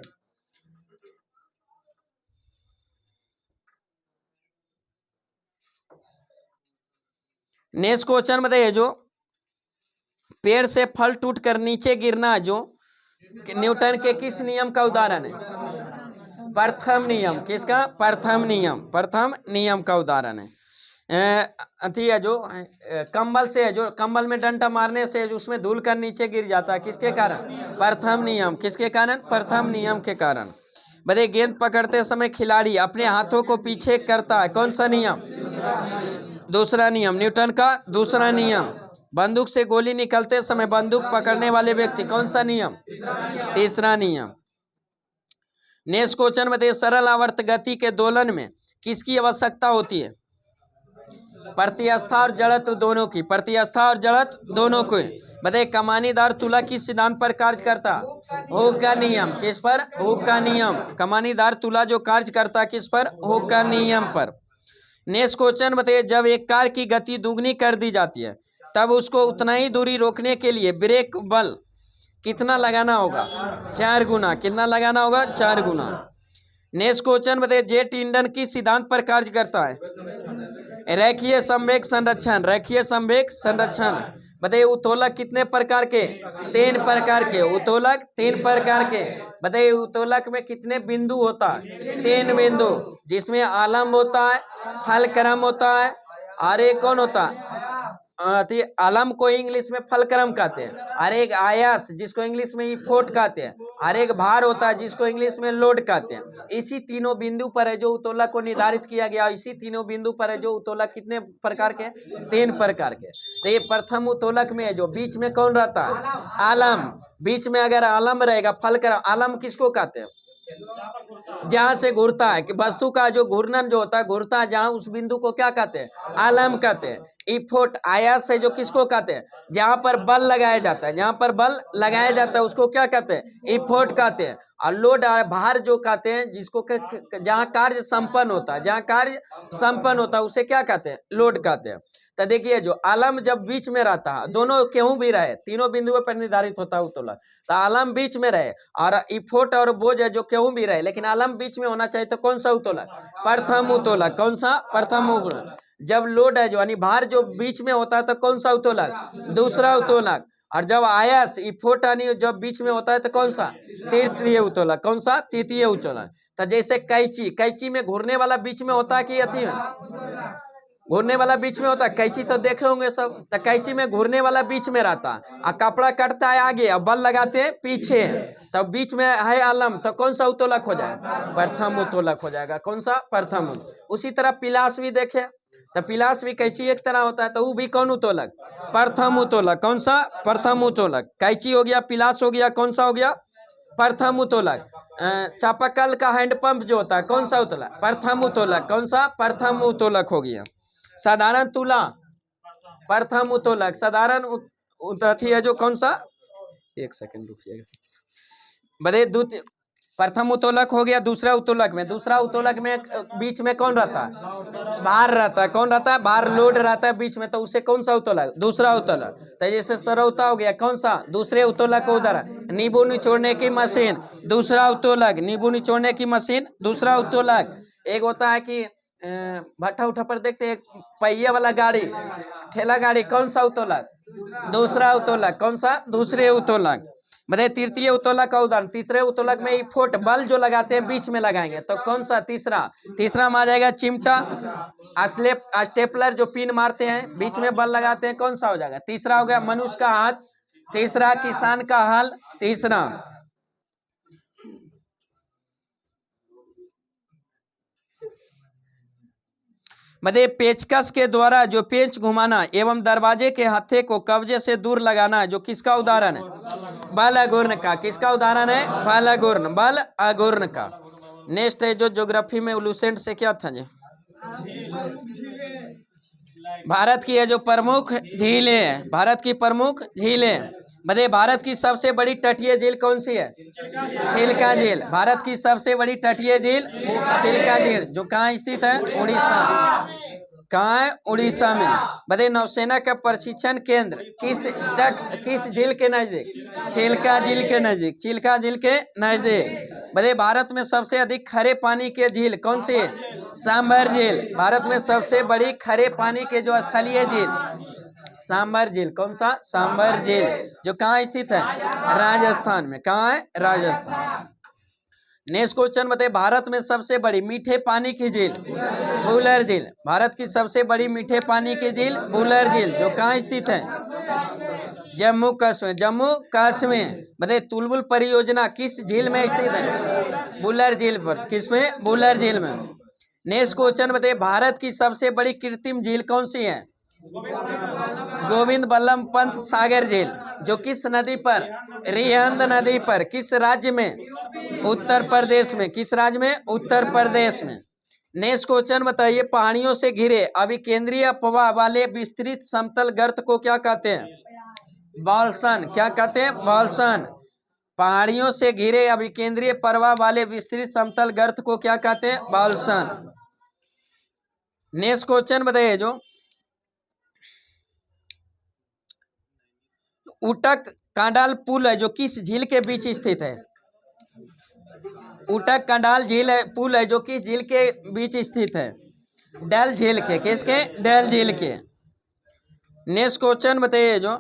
नेक्स्ट क्वेश्चन बताइए, जो पेड़ से फल टूट कर नीचे गिरना जो न्यूटन के किस नियम का उदाहरण है? प्रथम नियम। किसका? प्रथम नियम। प्रथम नियम का उदाहरण है। अथी है जो कंबल से है, जो कंबल में डंडा मारने से जो उसमें धूल कर नीचे गिर जाता है, किसके कारण? प्रथम नियम। किसके कारण? प्रथम नियम के कारण। बताइए, गेंद पकड़ते समय खिलाड़ी अपने हाथों को पीछे करता है, कौन सा नियम? दूसरा नियम, न्यूटन का दूसरा नियम। बंदूक से गोली निकलते समय बंदूक पकड़ने वाले व्यक्ति, कौन सा नियम? तीसरा नियम। नेक्स्ट क्वेश्चन बताइए, सरल आवर्त गति के दोलन में किसकी आवश्यकता होती है? प्रतिस्थापन और जड़त्व दोनों की। प्रतिस्थापन और जड़त्व दोनों को। बताइए, कमानीदार तुला किस सिद्धांत पर कार्य करता? हुक का नियम। किस पर? हुक का नियम। कमानीदार तुला जो कार्य करता, किस पर? हुक का नियम पर। नेक्स्ट क्वेश्चन बताइए, जब एक कार की गति दुगनी कर दी जाती है तब उसको उतना ही दूरी रोकने के लिए ब्रेक बल कितना लगाना होगा? 4 गुना। कितना लगाना होगा? 4 गुना। नेक्स्ट क्वेश्चन बताइए, जेट ईंधन किस सिद्धांत पर कार्य करता है? रेखीय संवेग संरक्षण। रेखीय संवेग संरक्षण। बताइए, उत्तोलक कितने प्रकार के? 3 प्रकार के। उत्तोलक 3 प्रकार के। बताइए, उत्तोलक में कितने बिंदु होता है? 3 बिंदु, जिसमें आलम्ब होता है, फलक्रम होता है, और एक कौन होता है? आलम को इंग्लिश में फलक्रम कहते हैं, और एक आयस जिसको इंग्लिश में इफोर्ट कहते हैं, और एक भार होता है जिसको इंग्लिश में लोड कहते हैं। इसी तीनों बिंदु पर है जो उत्तोलक को निर्धारित किया गया। इसी तीनों बिंदु पर है जो उत्तोलक कितने प्रकार के? 3 प्रकार के। तो ये प्रथम उत्तोलक में है जो बीच में कौन रहता है? आलम। बीच में अगर आलम रहेगा, फलक्रम। आलम किसको कहते हैं? जहां से घूरता है, कि वस्तु का जो घूर्णन जो होता है, घूरता है जहां, उस बिंदु को क्या कहते हैं? आलम कहते हैं। इफोर्ट आयस है जो किसको कहते हैं? जहां पर बल लगाया जाता है, जहां पर बल लगाया जाता है उसको क्या कहते हैं? इफोर्ट कहते हैं। और लोड भार जो कहते हैं, जिसको जहां कार्य संपन्न होता है, जहां कार्य संपन्न होता है उसे क्या कहते हैं? लोड कहते हैं। तो देखिए, जो आलम जब बीच में रहता है, दोनों केहू भी रहे, तीनों बिंदुओं पर निर्धारित होता है उत्तोलक, तो आलम बीच में रहे, और इफोर्ट और बोझ है जो केहू भी रहे, लेकिन आलम बीच में होना चाहिए। तो कौन सा उत्तोलक? प्रथम उत्तोलक। कौन सा? प्रथम उत्तोलक। जब लोड है जो यानी भार जो बीच में होता है तो कौन सा उत्तोलक? दूसरा उत्तोलक। और जब आयस इफोर्ट यानी जब बीच में होता है तो कौन सा? तृतीय उत्तोलक। कौन सा? तृतीय उत्तोलक। तो जैसे कैंची, कैंची में घूरने वाला बीच में होता है कि अति में घूरने वाला बीच में होता है? कैंची तो देखे होंगे सब। तो कैंची में घूरने वाला बीच में रहता है, और कपड़ा कटता है आगे और बल लगाते हैं पीछे, तब बीच में है आलम, तो कौन सा उत्तोलक हो जाएगा? प्रथम उत्तोलक हो जाएगा। कौन सा? प्रथम। उसी तरह पिलास भी देखे, तो पिलास भी कैंची एक तरह होता है, तो वो भी कौन उत्तोलक? प्रथम उत्तोलक। कौन सा? प्रथम उत्तोलक। कैंची हो गया, पिलास हो गया, कौन सा हो गया? प्रथम उत्तोलक। चापाकल का हैंडपंप जो होता है, कौन सा उत्तोलक? प्रथम उत्तोलक। कौन सा? प्रथम उत्तोलक हो गया। साधारण तुला प्रथम उत्तोलक। साधारण अथी है जो कौन सा? एक सेकंड रुकिएगा। बताइए, द्वितीय प्रथम उत्तोलक हो गया। दूसरा उत्तोलक में, दूसरा उत्तोलक में बीच में कौन रहता है? भार रहता है। कौन रहता है? भार, लोड रहता है बीच में, तो उसे कौन सा उत्तोलक? दूसरा उत्तोलक। तो जैसे सरौता हो गया, कौन सा? दूसरे उत्तोलक को उदाहरण। नींबू निचोड़ने की मशीन, दूसरा उत्तोलक। नींबू निचोड़ने की मशीन, दूसरा उत्तोलक। एक होता है कि भट्ठा उठा पर देखते हैं पहिए वाला गाड़ी, ठेला गाड़ी, कौन सा उत्तोलक? दूसरा उत्तोलक। कौन सा? दूसरे उत्तोलक। बताइए, तृतीय उत्तोलक का उदाहरण। तीसरे उत्तोलक में इफोर्ट बल जो लगाते हैं बीच में लगाएंगे, तो कौन सा? तीसरा। तीसरा में आ जाएगा चिमटा, स्टेपलर जो पिन मारते हैं बीच में बल लगाते हैं, कौन सा हो जाएगा? तीसरा हो गया। मनुष्य का हाथ, तीसरा। किसान का हल, तीसरा। बताइए, पेचकस के द्वारा जो पेंच घुमाना एवं दरवाजे के हत्थे को कब्जे से दूर लगाना जो किसका उदाहरण है? बल अघूर्ण का। किसका उदाहरण है? बल अघूर्ण। बल अघूर्ण का। नेक्स्ट है जो ज्योग्राफी में लूसेंट से क्या था जी? भारत की है जो प्रमुख झीलें हैं, भारत की प्रमुख झीलें। बताइए भारत की सबसे बड़ी तटीय झील कौन सी है? चिल्का झील। भारत की सबसे बड़ी तटीय झील चिल्का झील, जो कहाँ स्थित है? उड़ीसा। कहाँ है? उड़ीसा में। बताइए नौसेना का प्रशिक्षण केंद्र किस झील के नजदीक? चिल्का झील के नजदीक। चिल्का झील के नजदीक। बताइए भारत में सबसे अधिक खरे पानी के झील कौन सी है? सांभर झील। भारत में सबसे बड़ी खरे पानी के जो स्थलीय झील सांभर झील। कौन सा? सांभर झील, जो कहाँ स्थित है? राजस्थान में। कहाँ है? राजस्थान। नेक्स्ट क्वेश्चन बताइए भारत में सबसे बड़ी मीठे पानी की झील? वुलर झील। भारत की सबसे बड़ी मीठे पानी की झील वुलर झील, जो कहाँ स्थित है? जम्मू कश्मीर। जम्मू कश्मीर। बताइए तुलबुल परियोजना किस झील में स्थित है? वुलर झील पर। किसमें? वुलर झील में। नेक्स्ट क्वेश्चन बताइए भारत की सबसे बड़ी कृत्रिम झील कौन सी है? गोविंद बल्लभ पंत सागर झील, जो किस नदी पर? रिहंद नदी पर। किस राज्य में? उत्तर प्रदेश में। किस राज्य में? उत्तर प्रदेश में। नेक्स्ट क्वेश्चन बताइए पहाड़ियों से घिरे अभिकेंद्रीय अफवाह वाले विस्तृत समतल गर्त को क्या कहते हैं? बाल्सन। क्या कहते हैं? बाल्सन। पहाड़ियों से घिरे अभिकेंद्रीय प्रवाह वाले विस्तृत समतल गर्त को क्या कहते हैं? बाल्सन। नेक्स्ट क्वेश्चन बताइए जो उटक कांडाल पुल है, जो किस झील के बीच स्थित है? उटक कांडाल झील है, पुल है, जो किस झील के बीच स्थित है? डल झील के। किसके? डल झील के। नेक्स्ट क्वेश्चन बताइए जो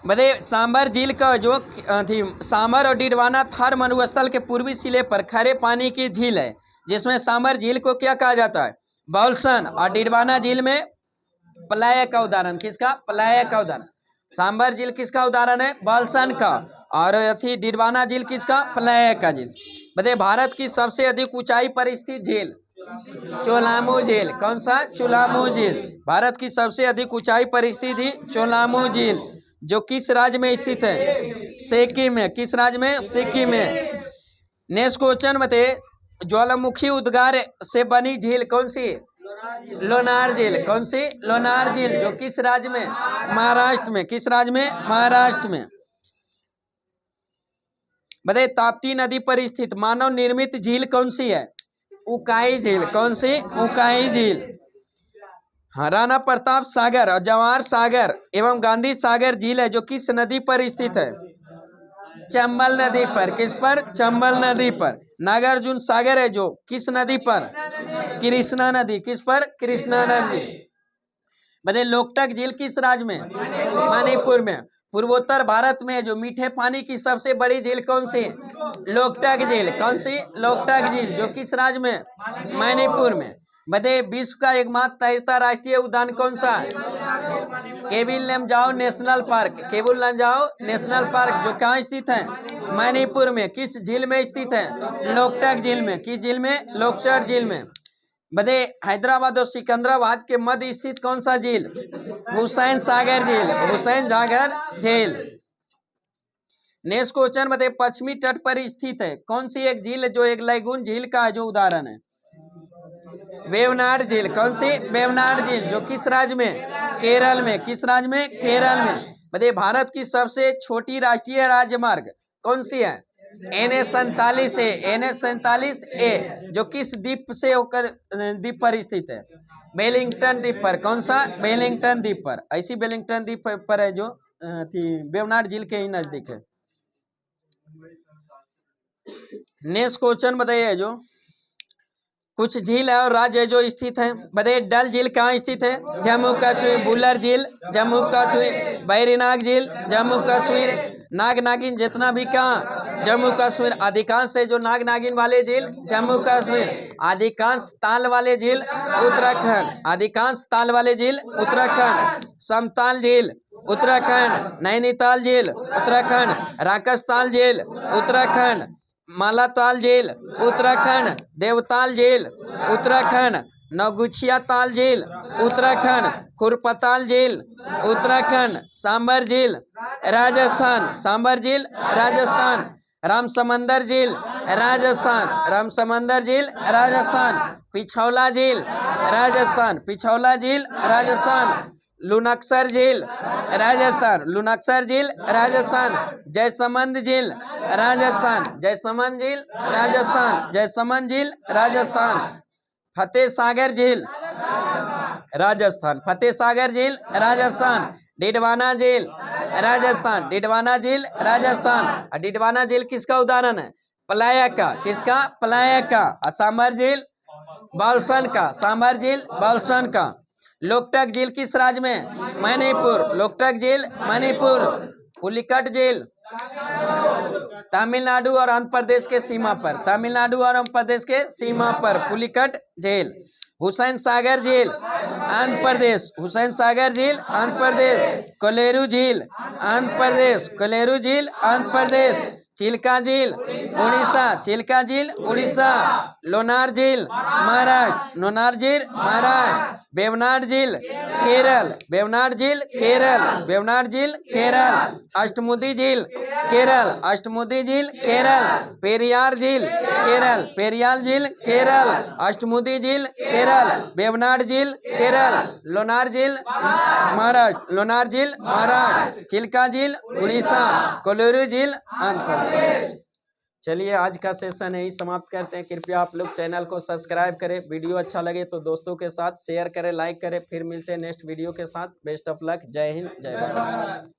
बताइए सांभर झील का जो थी सांभर और डिडवाना थार मरुस्थल के पूर्वी सिले पर खरे पानी की झील है, जिसमें सांभर झील को क्या कहा जाता है? बाल्सन। और डिडवाना झील में पलाय का उदाहरण। किसका? पलाय का उदाहरण। सांभर झील किसका उदाहरण है? बाल्सन का। और थी डिडवाना झील किसका? पलाय का झील। बताइए भारत की सबसे अधिक ऊंचाई पर स्थित झील? चोलामू झील। कौन सा? चोलामू झील। भारत की सबसे अधिक ऊंचाई पर स्थित ही चोलामू झील, जो किस राज्य में स्थित है? सिक्किम में। किस राज्य में? सिक्किम में। नेक्स्ट क्वेश्चन बताइए ज्वालामुखी उद्गार से बनी झील कौन सी? लोनार झील। कौन सी? लोनार झील, जो किस राज्य में? महाराष्ट्र में। किस राज्य में? महाराष्ट्र में। बताइए ताप्ती नदी पर स्थित मानव निर्मित झील कौन सी है? उकाई झील। कौन सी? उकाई झील। हाँ, राणा प्रताप सागर और जवाहर सागर एवं गांधी सागर झील है, जो किस नदी पर स्थित है? चंबल नदी पर। किस पर? चंबल नदी पर। नागार्जुन सागर है, जो किस नदी पर? कृष्णा नदी। किस पर? कृष्णा नदी। बताइए लोकटक झील किस राज्य में? मणिपुर में। पूर्वोत्तर भारत में जो मीठे पानी की सबसे बड़ी झील कौन सी? लोकटक झील। कौन सी? लोकटक झील, जो किस राज्य में? मणिपुर में। बताइए विश्व का एकमात्र तैरता राष्ट्रीय उद्यान कौन सा है? Keibul Lamjao National Park. Keibul Lamjao National Park, जो कहाँ स्थित है? मणिपुर में। किस झील में स्थित है? लोकटक झील में। किस झील में? लोकटक झील में। बताइए हैदराबाद और सिकंदराबाद के मध्य स्थित कौन सा झील? हुसैन सागर झील। हुसैन सागर झील। नेक्स्ट क्वेश्चन बताइए पश्चिमी तट पर स्थित है कौन सी एक झील जो एक लैगून झील का है, जो उदाहरण है? वेवनाड झील। कौन सी? वेवनाड झील, जो किस राज्य में? केरल में। किस राज्य में? केरल में। बताइए भारत की सबसे छोटी राष्ट्रीय राजमार्ग कौन सी है? NH-47 है। NH-47A, जो किस द्वीप से होकर द्वीप पर स्थित है? वेलिंगटन द्वीप पर। कौन सा? वेलिंगटन द्वीप पर। ऐसी वेलिंगटन द्वीप पर है, जो वेवनाड झील के ही नजदीक है। नेक्स्ट क्वेश्चन बताइए जो कुछ झील है और राज्य जो स्थित है। बताइए डल झील कहाँ स्थित है? जम्मू कश्मीर। बुलर झील जम्मू कश्मीर। बैरीनाग झील जम्मू कश्मीर। नाग नागिन जितना भी कहाँ? जम्मू कश्मीर। अधिकांश से जो नाग नागिन वाले झील जम्मू कश्मीर। अधिकांश ताल वाले झील उत्तराखंड। अधिकांश ताल वाले झील उत्तराखंड। समताल झील उत्तराखंड। नैनीताल झील उत्तराखंड। राकसताल झील उत्तराखंड। मालाताल झील उत्तराखंड। देवताल झील उत्तराखंड। नौगुछिया ताल झील उत्तराखंड। खुरपताल झील उत्तराखंड। सांभर झील राजस्थान। सांभर झील राजस्थान। रामसमंदर झील राजस्थान, रामसमंदर झील राजस्थान। पिछौला झील राजस्थान, पिछौला झील राजस्थान। लुनक्सर झील राजस्थान, लुनक्सर झील राजस्थान। जयसमंद झील राजस्थान, जयसमंद झील राजस्थान, जयसमंद झील राजस्थान। फतेह सागर झील राजस्थान, फतेह सागर झील राजस्थान। डिडवाना झील राजस्थान, डिडवाना झील राजस्थान। डिडवाना झील किसका उदाहरण है? पलायक का, किसका? पलायक का। सांभर झील बालसन का, सांभर झील बालसन का। लोकटक झील किस राज्य में? मणिपुर, लोकटक झील मणिपुर। पुलिकट झील तमिलनाडु और आंध्र प्रदेश के सीमा पर, तमिलनाडु और आंध्र प्रदेश के सीमा पर पुलिकट झील। हुसैन सागर झील आंध्र प्रदेश, हुसैन सागर झील आंध्र प्रदेश। कोलेरू झील आंध्र प्रदेश, कोलेरू झील आंध्र प्रदेश। चिल्का झील उड़ीसा, चिल्का झील उड़ीसा। लोनार झील महाराष्ट्र, लोनार झील महाराष्ट्र। वेवनाड झील केरल, वेवनाड झील केरल, वेवनाड झील केरल। अष्टमुदी झील केरल, अष्टमुदी झील केरल। पेरियार झील केरल, पेरियार झील केरल। अष्टमुदी झील केरल। वेवनाड झील केरल। लोनार झील महाराष्ट्र, लोनार झील महाराष्ट्र। चिल्का झील उड़ीसा, कोलेरू झील आंध्र प्रदेश। चलिए आज का सेशन यही समाप्त करते हैं। कृपया आप लोग चैनल को सब्सक्राइब करें, वीडियो अच्छा लगे तो दोस्तों के साथ शेयर करें, लाइक करें। फिर मिलते हैं नेक्स्ट वीडियो के साथ। Best of luck. जय हिंद, जय भारत।